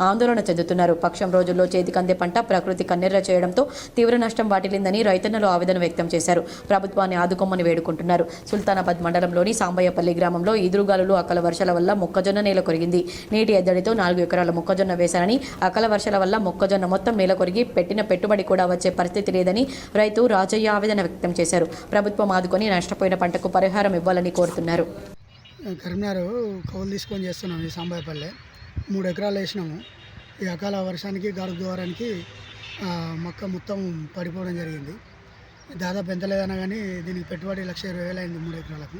ఆందోళన చెందుతున్నారు. పక్షం రోజుల్లో చేతికందే పంట ప్రకృతి కన్నెర్ర చేయడంతో తీవ్ర నష్టం వాటిల్లిందని రైతన్నలు ఆవేదన వ్యక్తం చేశారు. ప్రభుత్వాన్ని ఆదుకోమని వేడుకుంటున్నారు. సుల్తానాబాద్ మండలంలోని సాంబయ్యపల్లి గ్రామంలో ఈదురుగాలులు అకాల వర్షాల వల్ల మొక్కజొన్న నేల కొరిగింది. నీటి ఎద్దడితో 4 ఎకరాల మొక్కజొన్న వేశారని, అకాల వర్షాల వల్ల మొక్కజొన్న మొత్తం నేల కొరిగి పెట్టిన పెట్టుబడి కూడా వచ్చే పరిస్థితి లేదని రైతు రాజయ్య ఆవేదన వ్యక్తం చేశారు. ప్రభుత్వం ఆదుకొని నష్టపోయిన పంటకు పరిహారం ఇవ్వాలని కోరుతున్నారు. కరీంనగర్ కౌలు తీసుకొని చేస్తున్నాం. ఈ సాంబయ్యపల్లె 3 ఎకరాలు వేసినాము. ఈ అకాల వర్షానికి గాలి ద్వారానికి మొక్క మొత్తం పడిపోవడం జరిగింది. దాదాపు ఎంత లేదన్నా కానీ దీనికి పెట్టుబడి 1,20,000 అయింది 3 ఎకరాలకు.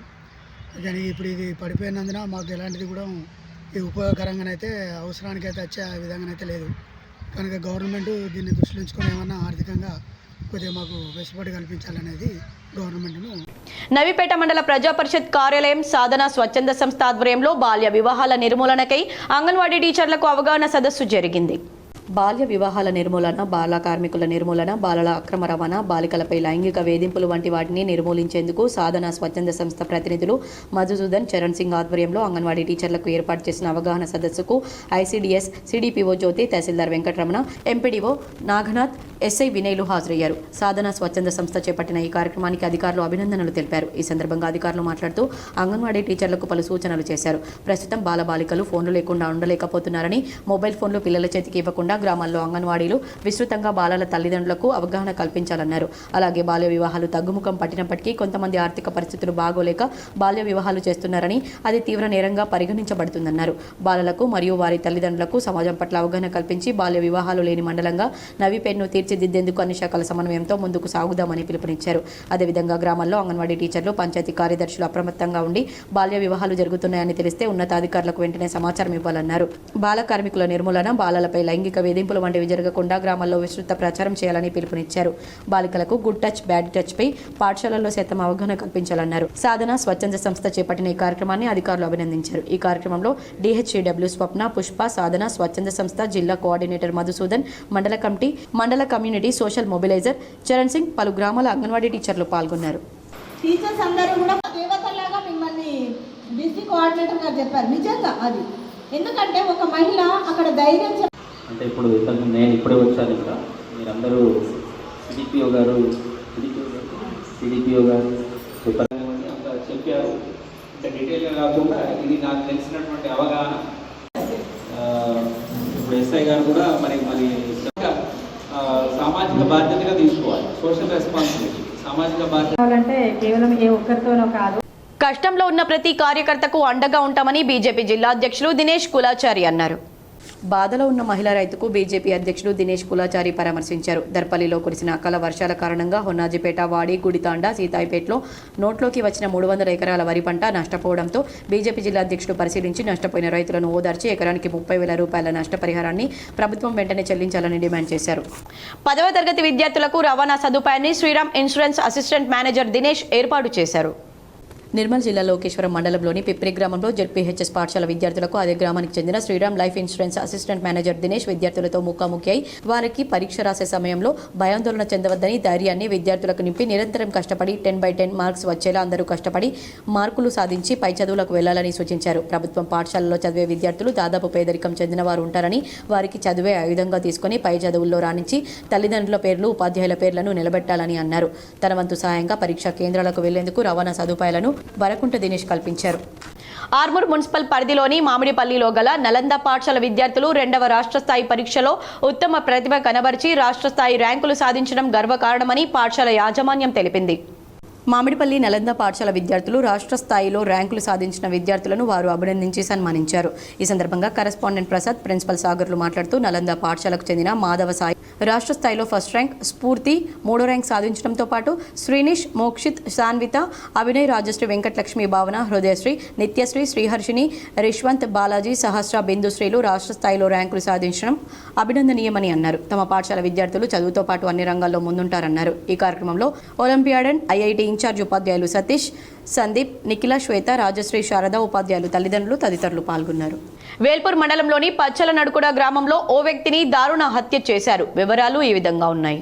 కానీ ఇప్పుడు ఇది పడిపోయినందున మాకు ఎలాంటిది కూడా ఇది ఉపయోగకరంగానైతే అవసరానికైతే వచ్చే విధంగానైతే లేదు. కనుక గవర్నమెంట్ దీన్ని దృష్టిలో ఉంచుకొని ఏమన్నా ఆర్థికంగా కొద్దిగా మాకు వెసులుబాటు కల్పించాలనేది గవర్నమెంట్ను. నవీపేట మండల ప్రజా పరిషత్ కార్యాలయం సాధన స్వచ్ఛంద సంస్థ ఆధ్వర్యంలో బాల్య వివాహాల నిర్మూలనకై అంగన్వాడీ టీచర్లకు అవగాహన సదస్సు జరిగింది. బాల్య వివాహాల నిర్మూలన, బాల కార్మికుల నిర్మూలన, బాలల అక్రమ రవాణా, బాలికలపై లైంగిక వేధింపులు వంటి వాటిని నిర్మూలించేందుకు సాధన స్వచ్ఛంద సంస్థ ప్రతినిధులు మధుసూదన్, చరణ్ సింగ్ ఆధ్వర్యంలో అంగన్వాడీ టీచర్లకు ఏర్పాటు చేసిన అవగాహన సదస్సుకు ఐసీడీఎస్ సిడిపిఓ జ్యోతి, తహసీల్దార్ వెంకటరమణ, ఎంపీడీఓ నాగనాథ్, ఎస్ఐ వినయ్లు హాజరయ్యారు. సాధన స్వచ్ఛంద సంస్థ చేపట్టిన ఈ కార్యక్రమానికి అధికారులు అభినందనలు తెలిపారు. ఈ సందర్భంగా అధికారులు మాట్లాడుతూ అంగన్వాడీ టీచర్లకు పలు సూచనలు చేశారు. ప్రస్తుతం బాలబాలికలు ఫోన్లు లేకుండా ఉండలేకపోతున్నారని, మొబైల్ ఫోన్లు పిల్లల చేతికి ఇవ్వకుండా గ్రామాల్లో అంగన్వాడీలు విస్తృతంగా బాలల తల్లిదండ్రులకు అవగాహన కల్పించాలన్నారు. అలాగే బాల్య వివాహాలు తగ్గుముఖం పట్టినప్పటికీ కొంతమంది ఆర్థిక పరిస్థితులు బాగోలేక బాల్య వివాహాలు చేస్తున్నారని, అది తీవ్ర నేరంగా పరిగణించబడుతుందన్నారు. బాలలకు మరియు వారి తల్లిదండ్రులకు సమాజం పట్ల అవగాహన కల్పించి బాల్య వివాహాలు లేని మండలంగా నవీపేట్ను తీర్చిదిద్దేందుకు అన్ని శాఖల సమన్వయంతో ముందుకు సాగుదామని పిలుపునిచ్చారు. అదేవిధంగా గ్రామాల్లో అంగన్వాడీ టీచర్లు, పంచాయతీ కార్యదర్శులు అప్రమత్తంగా ఉండి బాల్య వివాహాలు జరుగుతున్నాయని తెలిస్తే ఉన్నతాధికారులకు వెంటనే సమాచారం ఇవ్వాలన్నారు. బాల కార్మికుల నిర్మూలన, బాలలపై లైంగిక వేధింపులు వంటివి జరగకుండా గ్రామాల్లో విస్తృత ప్రచారం చేయాలని పిలుపునిచ్చారు. బాలికలకు గుడ్ టచ్, బ్యాడ్ టచ్ పై పాఠశాలల్లో సైతం అవగాహన కల్పించాలన్నారు. సాధన స్వచ్ఛంద సంస్థ చేపట్టిన ఈ కార్యక్రమాన్ని అధికారులు అభినందించారు. ఈ కార్యక్రమంలో డిహెచ్సిడబ్ల్యూ స్వప్న, పుష్ప, సాధన స్వచ్ఛంద సంస్థ జిల్లా కోఆర్డినేటర్ మధుసూదన్, మండల కమిటీ, మండల community social mobiliser Charan Singh, పలు గ్రామాల అంగన్వాడీ టీచర్లు పాల్గొన్నారు. టీచర్స్ అందరూ కూడా దేవతలాగా మిమ్మల్ని డిస్ట్రిక్ట్ కోఆర్డినేటర్ గారు చెప్పారు. నిజంగా అది ఎందుకంటే ఒక మహిళ అక్కడ ధైర్యం అంటే ఇప్పుడు నేను ఇప్పుడే వచ్చాను. ఇక్కడ మీరందరూ సిడిపిఓ గారు అంత చెప్పారు. అంటే డీటెయిల్గా కాకుండా ఇది నాకు తెలిసినటువంటి అవగాహన. ఇప్పుడు ఎస్ఐ గారు కూడా మరి సామాజిక బాధ్యతగా తీసుకోవాలి. సోషల్ రెస్పాన్సిబిలిటీ, సామాజిక బాధ్యత అంటే కేవలం ఏ ఒక్కరితోనో కాదు. కష్టంలో ఉన్న ప్రతి కార్యకర్తకు అండగా ఉంటామని బీజేపీ జిల్లా అధ్యక్షులు దినేష్ కులాచారి అన్నారు. బాధలో ఉన్న మహిళా రైతుకు బీజేపీ అధ్యక్షులు దినేష్ కులాచారి పరామర్శించారు. దర్పల్లిలో కురిసిన అకాల వర్షాల కారణంగా హొన్నాజిపేట, వాడి, గుడితాండ, సీతాయిపేటలో నోట్లోకి వచ్చిన 300 ఎకరాల వరి పంట నష్టపోవడంతో బీజేపీ జిల్లా అధ్యక్షులు పరిశీలించి నష్టపోయిన రైతులను ఓదార్చి ఎకరానికి 30,000 రూపాయల నష్టపరిహారాన్ని ప్రభుత్వం వెంటనే చెల్లించాలని డిమాండ్ చేశారు. 10వ తరగతి విద్యార్థులకు రవాణా సదుపాయాన్ని Sriram insurance assistant manager Dinesh ఏర్పాటు చేశారు. నిర్మల్ జిల్లా లోకేశ్వరం మండలంలోని పిప్రి గ్రామంలో జెడ్పీహెచ్ఎస్ పాఠశాల విద్యార్థులకు అదే గ్రామానికి చెందిన Sriram life insurance assistant manager Dinesh విద్యార్థులతో ముఖాముఖి అయి వారికి పరీక్ష రాసే సమయంలో భయాందోళన చెందవద్దని, ధైర్యాన్ని విద్యార్థులకు నింపి నిరంతరం కష్టపడి 10/10 మార్క్స్ వచ్చేలా అందరూ కష్టపడి మార్కులు సాధించి పై చదువులకు వెళ్లాలని సూచించారు. ప్రభుత్వం పాఠశాలలో చదివే విద్యార్థులు దాదాపు పేదరికం చెందిన వారు ఉంటారని, వారికి చదివే ఆయుధంగా తీసుకుని పై చదువుల్లో రాణించి తల్లిదండ్రుల పేర్లు, ఉపాధ్యాయుల పేర్లను నిలబెట్టాలని అన్నారు. తన వంతు సాయంగా పరీక్షా కేంద్రాలకు వెళ్లేందుకు రవాణా సదుపాయాలను వరకుంట దినేష్ కల్పించారు. ఆర్మూర్ మున్సిపల్ పరిధిలోని మామిడిపల్లిలో గల నలంద పాఠశాల విద్యార్థులు 2వ రాష్ట్ర స్థాయి పరీక్షలో ఉత్తమ ప్రతిభ కనబరిచి రాష్ట్ర స్థాయి ర్యాంకులు సాధించడం గర్వకారణమని పాఠశాల యాజమాన్యం తెలిపింది. మామిడిపల్లి నలంద పాఠశాల విద్యార్థులు రాష్ట్ర స్థాయిలో ర్యాంకులు సాధించిన విద్యార్థులను వారు అభినందించి సన్మానించారు. ఈ సందర్భంగా కరెస్పాండెంట్ ప్రసాద్, ప్రిన్సిపల్ సాగర్లు మాట్లాడుతూ నలంద పాఠశాలకు చెందిన మాధవ సాయి రాష్ట్ర స్థాయిలో ఫస్ట్ ర్యాంక్, స్ఫూర్తి 3వ ర్యాంక్ సాధించడంతో పాటు శ్రీనిష్, మోక్షిత్, సాన్విత, అభినయ్, రాజశ్రీ, వెంకటలక్ష్మి, భావన, హృదయశ్రీ, నిత్యశ్రీ, శ్రీహర్షిని, రిష్వంత్, బాలాజీ, సహస్ర, బిందుశ్రీలు రాష్ట్ర స్థాయిలో ర్యాంకులు సాధించడం అభినందనీయమని అన్నారు. తమ పాఠశాల విద్యార్థులు చదువుతో పాటు అన్ని రంగాల్లో ముందుంటారన్నారు. ఈ కార్యక్రమంలో ఒలింపియాడ్ ఐఐటి ఇన్ఛార్జ్ ఉపాధ్యాయులు సతీష్, సందీప్, నిఖిల, శ్వేత, రాజశ్రీ, శారద, ఉపాధ్యాయులు, తల్లిదండ్రులు తదితరులు పాల్గొన్నారు. వేల్పూర్ మండలంలోని పచ్చల నడుకుడ గ్రామంలో ఓ వ్యక్తిని దారుణ హత్య చేశారు. వివరాలు ఈ విధంగా ఉన్నాయి.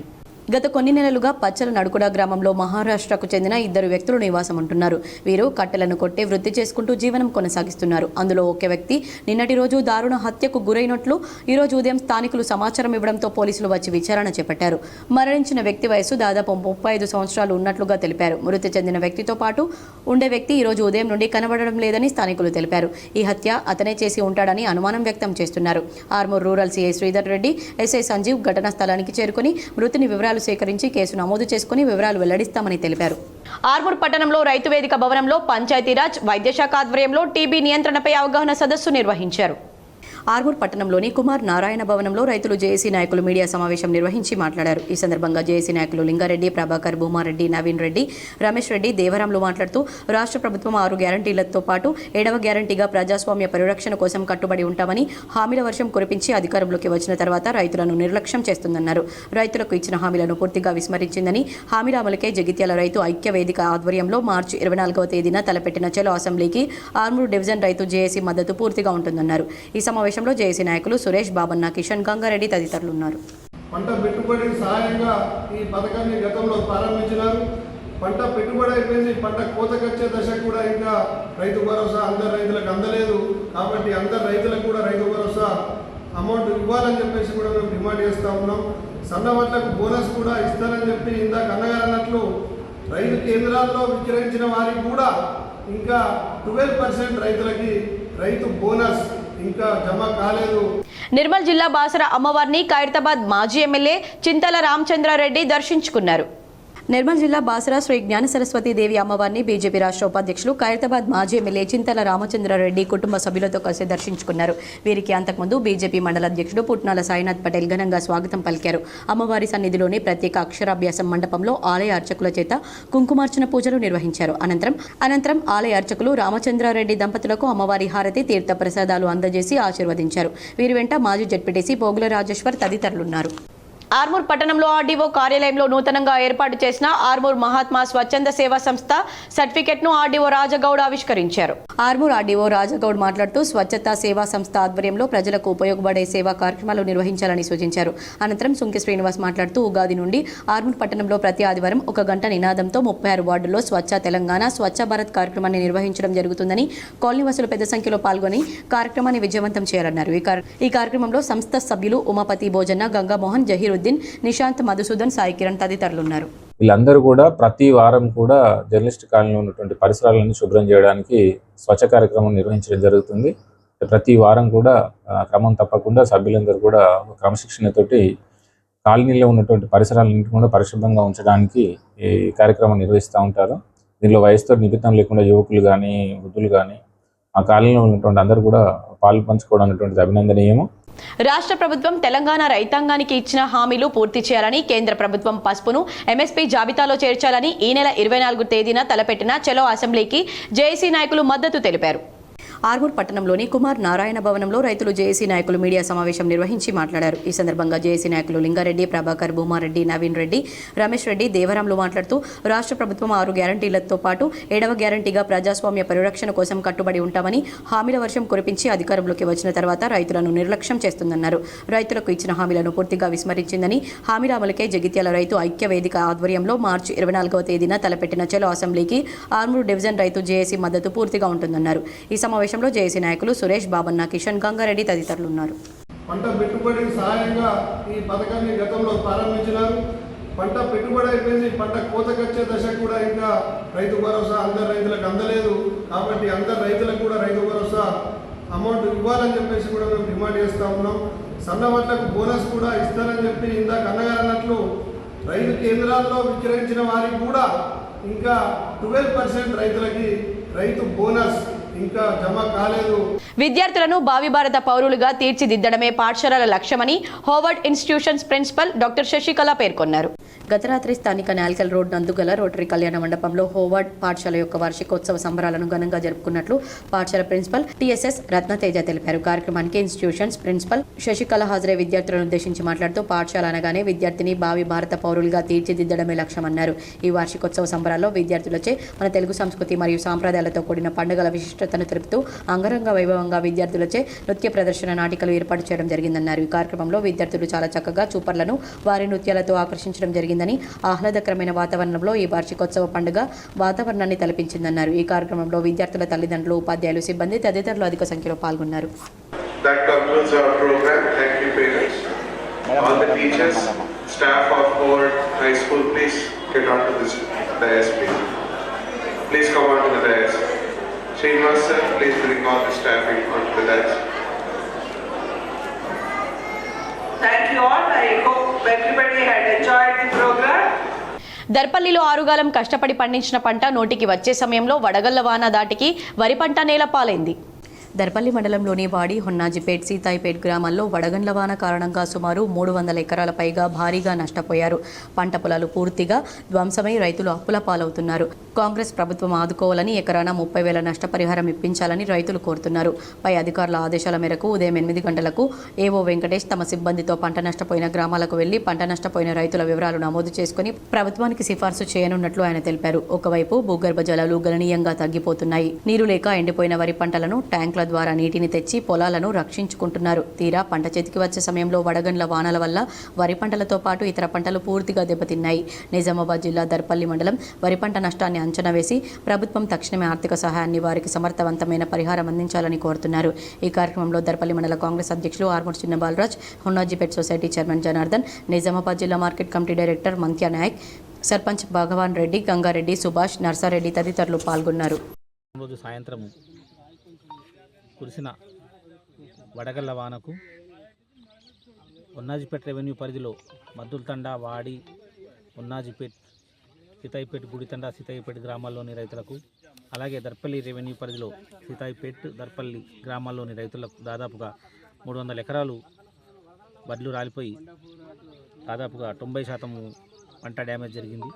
గత కొన్ని నెలలుగా పచ్చల నడుకుడ గ్రామంలో మహారాష్ట్రకు చెందిన 2 వ్యక్తులు నివాసం ఉంటున్నారు. వీరు కట్టెలను కొట్టి వృత్తి చేసుకుంటూ జీవనం కొనసాగిస్తున్నారు. అందులో ఒక వ్యక్తి నిన్నటి రోజు దారుణ హత్యకు గురైనట్లు ఈ రోజు ఉదయం స్థానికులు సమాచారం ఇవ్వడంతో పోలీసులు వచ్చి విచారణ చేపట్టారు. మరణించిన వ్యక్తి వయసు దాదాపు 35 సంవత్సరాలు ఉన్నట్లుగా తెలిపారు. మృతి చెందిన వ్యక్తితో పాటు ఉండే వ్యక్తి ఈ రోజు ఉదయం నుండి కనబడడం లేదని స్థానికులు తెలిపారు. ఈ హత్య అతనే చేసి ఉంటాడని అనుమానం వ్యక్తం చేస్తున్నారు. Armoor rural CI Sridhar Reddy, SI Sanjeev ఘటనా స్థలానికి చేరుకుని మృతిని వివరాలు సేకరించి కేసు నమోదు చేసుకుని వివరాలు వెల్లడిస్తామని తెలిపారు. ఆర్మూర్ పట్టణంలో రైతు వేదిక భవనంలో పంచాయతీరాజ్, వైద్యశాఖ ఆధ్వర్యంలో టీబీ నియంత్రణపై అవగాహన సదస్సు నిర్వహించారు. ఆర్మూర్ పట్టణంలోని కుమార్ నారాయణ భవనంలో రైతులు జేఏసీ నాయకులు మీడియా సమావేశం నిర్వహించి మాట్లాడారు. ఈ సందర్భంగా జేఏసీ నాయకులు లింగారెడ్డి, ప్రభాకర్, భూమారెడ్డి, నవీన్ రెడ్డి, రమేష్ రెడ్డి, దేవరాంలు మాట్లాడుతూ రాష్ట్ర ప్రభుత్వం 6 గ్యారంటీలతో పాటు 7వ గ్యారంటీగా ప్రజాస్వామ్య పరిరక్షణ కోసం కట్టుబడి ఉంటామని, హామీల వర్షం కురిపించి అధికారంలోకి వచ్చిన తర్వాత రైతులను నిర్లక్ష్యం చేస్తుందన్నారు. రైతులకు ఇచ్చిన హామీలను పూర్తిగా విస్మరించిందని, హామీల అమలుకే జగిత్యాల రైతు ఐక్య వేదిక ఆధ్వర్యంలో మార్చి 24వ తేదీన తలపెట్టిన చలో అసెంబ్లీకి ఆర్మూర్ డివిజన్ రైతు జేఏసీ మద్దతు పూర్తిగా ఉంటుందన్నారు. ఈ సమావేశంలో జేఏసీ నాయకులు సురేష్, బాబన్న, కిషన్, గంగారెడ్డి తదితరులు ఉన్నారు. పంట పెట్టుబడి సహాయంగా ఈ పథకాన్ని గతంలో ప్రారంభించినారు. పంట పెట్టుబడి అయిపోయింది, పంట కోతకొచ్చే దశ కూడా ఇంకా రైతు భరోసా అందరు రైతులకు అందలేదు. కాబట్టి అందరు రైతులకు కూడా రైతు భరోసా అమౌంట్ ఇవ్వాలని చెప్పేసి కూడా మేము డిమాండ్ చేస్తూ ఉన్నాం. సన్నవడ్లకు బోనస్ కూడా ఇస్తారని చెప్పి ఇందాక అన్నగారు అన్నట్లు రైతు కేంద్రాల్లో విక్రయించిన వారికి కూడా ఇంకా 12% రైతులకి రైతు బోనస్ ఇంకా జమ కాలేదు. నిర్మల్ జిల్లా బాసర అమ్మవారిని ఖైరతాబాద్ మాజీ ఎమ్మెల్యే చింతల రామచంద్రారెడ్డి దర్శించుకున్నారు. నిర్మల్ జిల్లా బాసర శ్రీ జ్ఞాన సరస్వతి దేవి అమ్మవారిని బీజేపీ రాష్ట్ర ఉపాధ్యక్షులు ఖైరతాబాద్ మాజీ ఎమ్మెల్యే చింతల రామచంద్రారెడ్డి కుటుంబ సభ్యులతో కలిసి దర్శించుకున్నారు. వీరికి అంతకుముందు బీజేపీ మండల అధ్యక్షుడు పుట్నాల సాయినాథ్ పటేల్ ఘనంగా స్వాగతం పలికారు. అమ్మవారి సన్నిధిలోని ప్రత్యేక అక్షరాభ్యాసం మండపంలో ఆలయ అర్చకుల చేత కుంకుమార్చన పూజలు నిర్వహించారు. అనంతరం ఆలయ అర్చకులు రామచంద్రారెడ్డి దంపతులకు అమ్మవారి హారతి, తీర్థ ప్రసాదాలు అందజేసి ఆశీర్వదించారు. వీరి వెంట మాజీ జడ్పీటీసీ పోగుల రాజేశ్వర్ తదితరులున్నారు. ఆర్మూర్ పట్టణంలో ఆర్డీఓ కార్యాలయంలో నూతనంగా ఏర్పాటు చేసిన ఆర్మూర్ మహాత్మా స్వచ్ఛంద సేవా సంస్థ సర్టిఫికెట్ను ఆర్డీఓ రాజగౌడ్ ఆవిష్కరించారు. ఆర్మూర్ ఆర్డీఓ రాజగౌడ్ మాట్లాడుతూ స్వచ్ఛతా సేవా సంస్థ ఆధ్వర్యంలో ప్రజలకు ఉపయోగపడే సేవా కార్యక్రమాలు నిర్వహించాలని సూచించారు. అనంతరం సుంకి శ్రీనివాస్ మాట్లాడుతూ ఉగాది నుండి ఆర్మూర్ పట్టణంలో ప్రతి ఆదివారం 1 గంట నినాదంతో 36 వార్డుల్లో స్వచ్ఛ తెలంగాణ, స్వచ్ఛ భారత్ కార్యక్రమాన్ని నిర్వహించడం జరుగుతుందని, కాలనీవాసులు పెద్ద సంఖ్యలో పాల్గొని కార్యక్రమాన్ని విజయవంతం చేయాలన్నారు. ఈ కార్యక్రమంలో సంస్థ సభ్యులు ఉమాపతి భోజన్న, గంగామోహన్, జహీరుద్దీన్, నిశాంత్, మధుసూదన్, సాయి కిరణ్ తదితరులు ఉన్నారు. వీళ్ళందరూ కూడా ప్రతి వారం కూడా జర్నలిస్ట్ కాలనీలో ఉన్నటువంటి పరిసరాలను శుభ్రం చేయడానికి స్వచ్ఛ కార్యక్రమం నిర్వహించడం జరుగుతుంది. ప్రతి వారం కూడా క్రమం తప్పకుండా సభ్యులందరూ కూడా క్రమశిక్షణతోటి కాలనీలో ఉన్నటువంటి పరిసరాలన్నింటి కూడా పరిశుభ్రంగా ఉంచడానికి ఈ కార్యక్రమం నిర్వహిస్తూ ఉంటారు. దీనిలో వయసుతో నిమిత్తం లేకుండా యువకులు కానీ, వృద్ధులు కానీ, ఆ కాలనీలో ఉన్నటువంటి అందరూ కూడా పాలు పంచుకోవడం అనేటువంటిది అభినందనీయము. రాష్ట్ర ప్రభుత్వం తెలంగాణ రైతాంగానికి ఇచ్చిన హామీలు పూర్తి చేయాలని, కేంద్ర ప్రభుత్వం పసుపును ఎంఎస్పీ జాబితాలో చేర్చాలని ఈ నెల 24 తేదీన తలపెట్టిన చలో అసెంబ్లీకి జేఏసీ నాయకులు మద్దతు తెలిపారు. ఆర్మూర్ పట్టణంలోని కుమార్ నారాయణ భవనంలో రైతులు జేఏసీ నాయకులు మీడియా సమావేశం నిర్వహించి మాట్లాడారు. ఈ సందర్భంగా జేఏసీ నాయకులు లింగారెడ్డి, ప్రభాకర్, భూమారెడ్డి, నవీన్ రెడ్డి, రమేష్ రెడ్డి, దేవరాంలు మాట్లాడుతూ రాష్ట్ర ప్రభుత్వం 6 గ్యారంటీలతో పాటు 7వ గ్యారంటీగా ప్రజాస్వామ్య పరిరక్షణ కోసం కట్టుబడి ఉంటామని, హామీల వర్షం కురిపించి అధికారంలోకి వచ్చిన తర్వాత రైతులను నిర్లక్ష్యం చేస్తుందన్నారు. రైతులకు ఇచ్చిన హామీలను పూర్తిగా విస్మరించిందని, హామీల అమలుకే జగిత్యాల రైతు ఐక్య వేదిక ఆధ్వర్యంలో మార్చి 24వ తేదీన తలపెట్టిన చలో అసెంబ్లీకి ఆర్మూర్ డివిజన్ రైతు జేఏసీ మద్దతు పూర్తిగా ఉంటుందన్నారు. ఈ సమావేశంలో జేఏసీ నాయకులు సురేష్, బాబన్న, కిషన్, గంగారెడ్డి తదితరులు ఉన్నారు. పంట పెట్టుబడి సహాయంగా ఈ పథకాన్ని గతంలో ప్రారంభించినారు. పంట పెట్టుబడి అయిపోయింది, పంట కోతకొచ్చే దశ కూడా ఇంకా రైతు భరోసా అందరు రైతులకు అందలేదు. కాబట్టి అందరు రైతులకు కూడా రైతు భరోసా అమౌంట్ ఇవ్వాలని చెప్పేసి కూడా మేము డిమాండ్ చేస్తూ ఉన్నాం. సన్నవడ్లకు బోనస్ కూడా ఇస్తారని చెప్పి ఇందాక అన్నగారు అన్నట్లు రైతు కేంద్రాల్లో విక్రయించిన వారికి కూడా ఇంకా 12% రైతులకి రైతు బోనస్ ఇంకా జమ కాలేదు. విద్యార్థులను భావి భారత పౌరులుగా తీర్చిదిద్దడమే పాఠశాలల లక్ష్యమని Howard institutions principal doctor Sasikala పేర్కొన్నారు. గత రాత్రి స్థానిక నాల్కల్ రోడ్ నందుగల రోటరీ కళ్యాణ మండపంలో హోవర్డ్ పాఠశాల యొక్క వార్షికోత్సవ సంబరాలను ఘనంగా జరుపుకున్నట్లు పాఠశాల ప్రిన్సిపల్ టీఎస్ఎస్ రత్నతేజ తెలిపారు. కార్యక్రమానికి ఇన్స్టిట్యూషన్స్ ప్రిన్సిపల్ శశికళ హాజరై విద్యార్థులను ఉద్దేశించి మాట్లాడుతూ పాఠశాల అనగానే విద్యార్థిని భావి భారత పౌరులుగా తీర్చిదిద్దడమే లక్ష్యమన్నారు. ఈ వార్షికోత్సవ సంబరాల్లో విద్యార్థులచే మన తెలుగు సంస్కృతి మరియు సాంప్రదాయాలతో కూడిన పండుగల విశిష్టతను తెలుపుతూ అంగరంగ వైభవంగా విద్యార్థులచే నృత్య ప్రదర్శన, నాటికలు ఏర్పాటు చేయడం జరిగిందన్నారు. ఈ కార్యక్రమంలో విద్యార్థులు చాలా చక్కగా చూపర్లను వారి నృత్యాలతో ఆకర్షించడం జరిగిందని, ఆహ్లాదకరమైన వాతావరణంలో ఈ వార్షికోత్సవ పండుగ వాతావరణాన్ని తలపించిందన్నారు. ఈ కార్యక్రమంలో విద్యార్థుల తల్లిదండ్రులు, ఉపాధ్యాయులు, సిబ్బంది తదితరులు అధిక సంఖ్యలో పాల్గొన్నారు. That concludes our program. Thank you, parents. All the teachers, staff of Howard High School, please get onto this dais, please. Please come onto the dais. Srinivas sir, please bring all the staff onto the dais. Thank you all. I hope everybody had enjoyed the program. దర్పల్లిలో ఆరుగాలం కష్టపడి పండించిన పంట నోటికి వచ్చే సమయంలో వడగళ్ల వాన దాటికి వరి పంట నేలపాలైంది. దర్పల్లి మండలంలోని వాడి, హొన్నాజిపేట్, సీతాయిపేట్ గ్రామాల్లో వడగండ్ల వాన కారణంగా సుమారు 300 ఎకరాల పైగా భారీగా నష్టపోయారు. పంట పొలాలు పూర్తిగా ధ్వంసమై రైతులు అప్పుల పాలవుతున్నారు. కాంగ్రెస్ ప్రభుత్వం ఆదుకోవాలని ఎకరాన 30,000 నష్టపరిహారం ఇప్పించాలని రైతులు కోరుతున్నారు. పై అధికారుల ఆదేశాల మేరకు ఉదయం 8 గంటలకు ఏవో వెంకటేష్ తమ సిబ్బందితో పంట నష్టపోయిన గ్రామాలకు వెళ్లి పంట నష్టపోయిన రైతుల వివరాలు నమోదు చేసుకుని ప్రభుత్వానికి సిఫార్సు చేయనున్నట్లు ఆయన తెలిపారు. ఒకవైపు భూగర్భ జలాలు గణనీయంగా తగ్గిపోతున్నాయి. నీరు లేక ఎండిపోయిన వరి పంటలను ట్యాంకుల ద్వారా నీటిని తెచ్చి పొలాలను రక్షించుకుంటున్నారు. తీరా పంట చేతికి వచ్చే సమయంలో వడగండ్ల వానల వల్ల వరి పంటలతో పాటు ఇతర పంటలు పూర్తిగా దెబ్బతిన్నాయి. నిజామాబాద్ జిల్లా దర్పల్లి మండలం వరి పంట నష్టాన్ని అంచనా వేసి ప్రభుత్వం తక్షణమే ఆర్థిక సహాయాన్ని వారికి సమర్థవంతమైన పరిహారం అందించాలని కోరుతున్నారు. ఈ కార్యక్రమంలో దర్పల్లి మండల కాంగ్రెస్ అధ్యక్షులు ఆర్మూర్ చిన్న బాలరాజ్, హొన్నాజిపేట్ సొసైటీ చైర్మన్ జనార్దన్, నిజామాబాద్ జిల్లా market committee director Mantya Naik, sarpanch Bhagavan Reddy, Gangareddy, Subhash, Narsareddy తదితరులు పాల్గొన్నారు. రోజు సాయంత్రం కురిసిన వడగళ్ల వానకు ఉన్నాజిపేట్ రెవెన్యూ పరిధిలో మద్దులతండా, వాడి, ఉన్నాజిపేట్, సీతాయిపేట్, గుడితండా, సీతాయిపేట్ గ్రామాల్లోని రైతులకు, అలాగే దర్పల్లి రెవెన్యూ పరిధిలో సీతాయిపేట్, దర్పల్లి గ్రామాల్లోని రైతులకు దాదాపుగా 300 ఎకరాలు వడ్లు రాలిపోయి దాదాపుగా 90% పంట డ్యామేజ్ జరిగింది.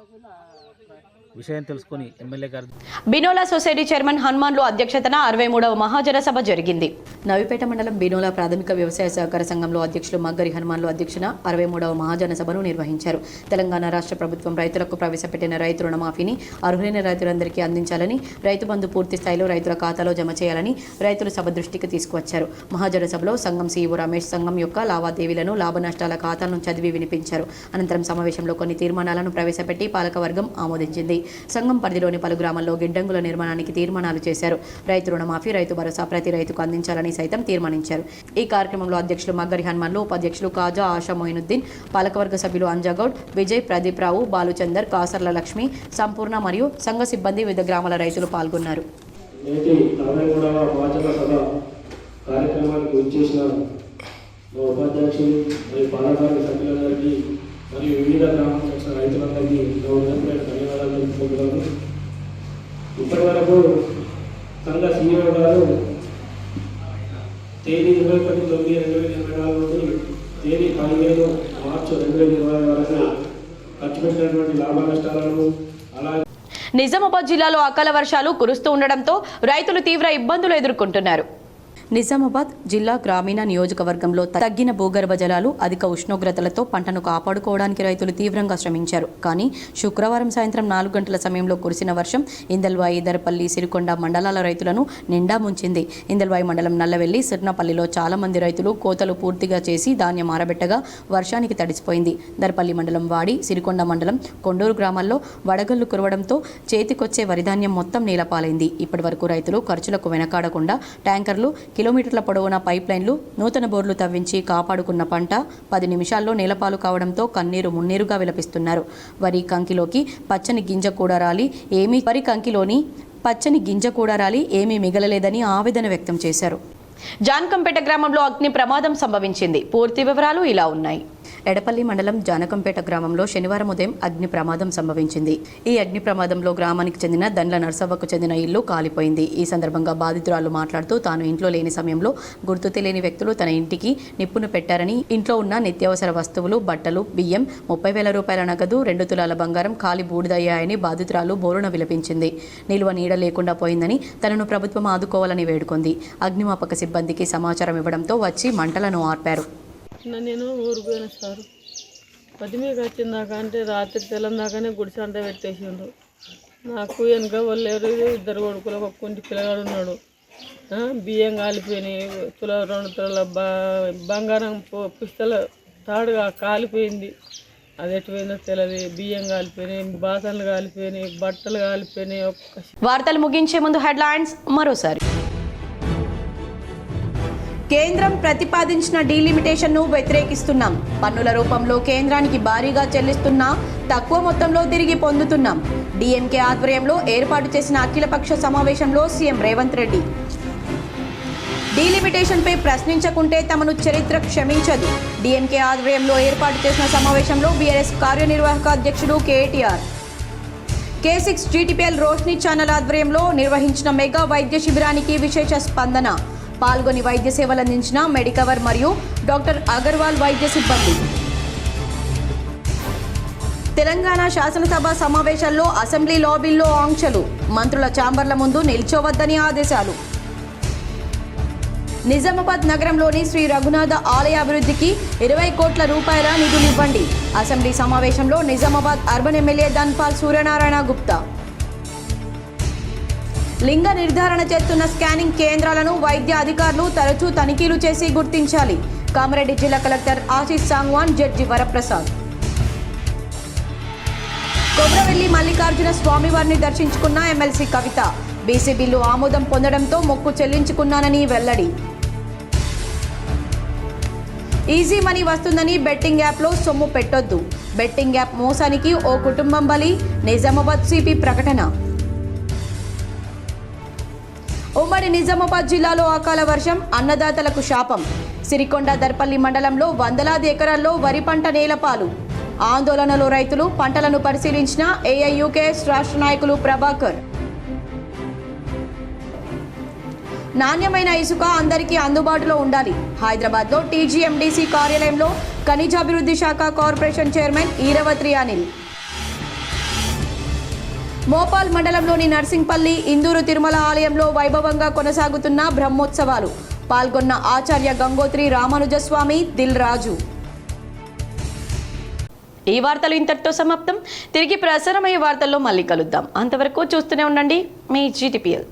విషయం తెలుసుకుని ఎమ్మెల్యే గారు బినోలా సొసైటీ చైర్మన్ హనుమాన్లు అధ్యక్షతన 63వ మహాజన సభ జరిగింది. నవిపేట మండలం బినోలా ప్రాథమిక వ్యవసాయ సహకార సంఘంలో అధ్యక్షులు మగ్గరి హనుమాన్లు అధ్యక్షన 63వ మహాజన సభను నిర్వహించారు. తెలంగాణ రాష్ట్ర ప్రభుత్వం రైతులకు ప్రవేశపెట్టిన రైతు రుణమాఫీని అర్హులైన రైతులందరికీ అందించాలని, రైతు బంధు పూర్తి స్థాయిలో రైతుల ఖాతాలో జమ చేయాలని రైతులు సభ దృష్టికి తీసుకువచ్చారు. మహాజన సభలో సంఘం సీఈఓ రమేష్ సంఘం యొక్క లావాదేవీలను, లాభ నష్టాల ఖాతాలను చదివి వినిపించారు. అనంతరం సమావేశంలో కొన్ని తీర్మానాలను ప్రవేశపెట్టి పాలకవర్గం ఆమోదించింది. సంఘం పరిధిలోని పలు గ్రామాల్లో గిడ్డంగుల నిర్మాణానికి తీర్మానాలు చేశారు. రైతు రుణమాఫీ, రైతు భరోసా ప్రతి రైతుకు అందించాలని సైతం తీర్మానించారు. ఈ కార్యక్రమంలో అధ్యక్షులు మగ్గరి హనుమాన్లు, ఉపాధ్యక్షులు కాజా ఆశా మొయినుద్దీన్, పాలకవర్గ సభ్యులు అంజాగౌడ్, విజయ్, ప్రదీప్ రావు, బాలుచందర్, కాసర్ల లక్ష్మి, సంపూర్ణ మరియు సంఘ సిబ్బంది, వివిధ గ్రామాల రైతులు పాల్గొన్నారు. మరియు వివిధ గ్రామాలకు వచ్చిన రైతులందరికీ ధన్యవాదాలు తెలుపుకుంటున్నాను. ఇప్పటి వరకు సంఘ సీఈఓ గారు తేదీ 21/9/2024 నుండి తేదీ 15 మార్చి 2020 వరకు ఖర్చు పెట్టినటువంటి లాభ నష్టాలను, అలాగే నిజామాబాద్ జిల్లాలో అకాల వర్షాలు కురుస్తూ ఉండడంతో రైతులు తీవ్ర ఇబ్బందులు ఎదుర్కొంటున్నారు. నిజామాబాద్ జిల్లా గ్రామీణ నియోజకవర్గంలో తగ్గిన భూగర్భ జలాలు, అధిక ఉష్ణోగ్రతలతో పంటను కాపాడుకోవడానికి రైతులు తీవ్రంగా శ్రమించారు. కానీ శుక్రవారం సాయంత్రం 4 గంటల సమయంలో కురిసిన వర్షం ఇందల్వాయి, దర్పల్లి, సిరికొండ మండలాల రైతులను నిండా ముంచింది. ఇందల్వాయి మండలం నల్లవెల్లి, సిర్నపల్లిలో చాలా మంది రైతులు కోతలు పూర్తిగా చేసి ధాన్యం ఆరబెట్టగా వర్షానికి తడిసిపోయింది. దర్పల్లి మండలం వాడి, సిరికొండ మండలం కొండూరు గ్రామాల్లో వడగళ్లు కురవడంతో చేతికొచ్చే వరిధాన్యం మొత్తం నేలపాలైంది. ఇప్పటి వరకు రైతులు ఖర్చులకు వెనకాడకుండా ట్యాంకర్లు, కిలోమీటర్ల పొడవున పైప్ లైన్లు, నూతన బోర్లు తవ్వించి కాపాడుకున్న పంట 10 నిమిషాల్లో నేలపాలు కావడంతో కన్నీరు మున్నీరుగా విలపిస్తున్నారు. వరి కంకిలోని పచ్చని గింజ కూడా రాలి ఏమీ మిగలలేదని ఆవేదన వ్యక్తం చేశారు. జానకంపేట గ్రామంలో అగ్ని ప్రమాదం సంభవించింది. పూర్తి వివరాలు ఇలా ఉన్నాయి. ఎడపల్లి మండలం జానకంపేట గ్రామంలో శనివారం ఉదయం అగ్ని ప్రమాదం సంభవించింది. ఈ అగ్ని ప్రమాదంలో గ్రామానికి చెందిన దండ్ల నర్సవ్వకు చెందిన ఇల్లు కాలిపోయింది. ఈ సందర్భంగా బాధితురాలు మాట్లాడుతూ తాను ఇంట్లో లేని సమయంలో గుర్తు తెలియని వ్యక్తులు తన ఇంటికి నిప్పును పెట్టారని, ఇంట్లో ఉన్న నిత్యావసర వస్తువులు, బట్టలు, బియ్యం, 30,000 రూపాయల నగదు, 2 తులాల బంగారం కాలి బూడిదయ్యాయని బాధితురాలు బోరున విలపించింది. నిలువ నీడ లేకుండా పోయిందని, తనను ప్రభుత్వం ఆదుకోవాలని వేడుకుంది. అగ్నిమాపక సిబ్బందికి సమాచారం ఇవ్వడంతో వచ్చి మంటలను ఆర్పారు. నేను ఊరికి పోయిన సార్ 10 మీకు వచ్చిందాక అంటే రాత్రి తెల్లందాకానే గుడిసె అంతా పెట్టేసిండు. నాకు వెనక వాళ్ళు 2 కొడుకులకు ఒక్కొంటి పిల్లగాడు ఉన్నాడు. బియ్యం కాలిపోయినాయి, 2 తులాల బంగారం పుస్తల తాడుగా కాలిపోయింది. అది ఎటుపోయిందో తెలియదు. బియ్యం కాలిపోయినాయి, బాసనలు కాలిపోయినాయి, బట్టలు కాలిపోయినాయి. వార్తలు ముగించే ముందు హెడ్లైన్స్ మరోసారి. కేంద్రం ప్రతిపాదించిన డీలిమిటేషన్ను వ్యతిరేకిస్తున్నాం. పన్నుల రూపంలో కేంద్రానికి భారీగా చెల్లిస్తున్నా తక్కువ మొత్తంలో తిరిగి పొందుతున్నాం. డీఎంకే ఆధ్వర్యంలో ఏర్పాటు చేసిన అఖిలపక్ష సమావేశంలో సీఎం రేవంత్ రెడ్డి. డీలిమిటేషన్పై ప్రశ్నించకుంటే తమను చరిత్ర క్షమించదు. డీఎంకే ఆధ్వర్యంలో ఏర్పాటు చేసిన సమావేశంలో బీఆర్ఎస్ కార్యనిర్వాహక అధ్యక్షుడు KTR. K6 GTPL Roshni channel ఆధ్వర్యంలో నిర్వహించిన మెగా వైద్య శిబిరానికి విశేష స్పందన. పాల్గొని వైద్య సేవలు అందించిన మెడికవర్ మరియు డాక్టర్ అగర్వాల్ వైద్య సిబ్బంది. తెలంగాణ శాసనసభ సమావేశాల్లో అసెంబ్లీ లాబీల్లో ఆంక్షలు, మంత్రుల ఛాంబర్ల ముందు నిల్చోవద్దని ఆదేశాలు. నిజామాబాద్ నగరంలోని శ్రీ రఘునాథ ఆలయ అభివృద్ధికి 20 కోట్ల రూపాయల నిధులివ్వండి. అసెంబ్లీ సమావేశంలో నిజామాబాద్ అర్బన్ ఎమ్మెల్యే ధన్పాల్ సూర్యనారాయణ గుప్తా. లింగ నిర్ధారణ చేస్తున్న స్కానింగ్ కేంద్రాలను వైద్య అధికారులు తరచూ తనిఖీలు చేసి గుర్తించాలి. కామారెడ్డి జిల్లా కలెక్టర్ ఆశీష్ సాంగ్వాన్, జడ్జి వరప్రసాద్. కొమరవెల్లి మల్లికార్జున స్వామివారిని దర్శించుకున్న ఎమ్మెల్సీ కవిత. బీసీ బిల్లు ఆమోదం పొందడంతో మొక్కు చెల్లించుకున్నానని వెల్లడి. ఈజీ మనీ వస్తుందని బెట్టింగ్ యాప్లో సొమ్ము పెట్టొద్దు. బెట్టింగ్ యాప్ మోసానికి ఓ కుటుంబం బలి. నిజామాబాద్ సిపి ప్రకటన. ఉమ్మడి నిజామాబాద్ జిల్లాలో అకాల వర్షం అన్నదాతలకు శాపం. సిరికొండ దర్పల్లి మండలంలో వందలాది ఎకరాల్లో వరి పంట నేలపాలు. ఆందోళనలో రైతులు. పంటలను పరిశీలించిన ఏఐయుకేఎస్ రాష్ట్ర నాయకులు ప్రభాకర్. నాణ్యమైన ఇసుక అందరికీ అందుబాటులో ఉండాలి. హైదరాబాద్లో టీజీఎండీసీ కార్యాలయంలో ఖనిజాభివృద్ధి శాఖ కార్పొరేషన్ చైర్మన్ ఈరవత్రి అనిల్. మోపాల్ మండలంలోని నర్సింగ్పల్లి ఇందూరు తిరుమల ఆలయంలో వైభవంగా కొనసాగుతున్న బ్రహ్మోత్సవాలు. పాల్గొన్న ఆచార్య గంగోత్రి రామానుజస్వామి, దిల్ రాజు. ఈ వార్తలు ఇంతటితో సమాప్తం. తిరిగి ప్రసారమయ్యే వార్తల్లో మళ్ళీ కలుద్దాం. అంతవరకు చూస్తూనే ఉండండి మీ GTPL.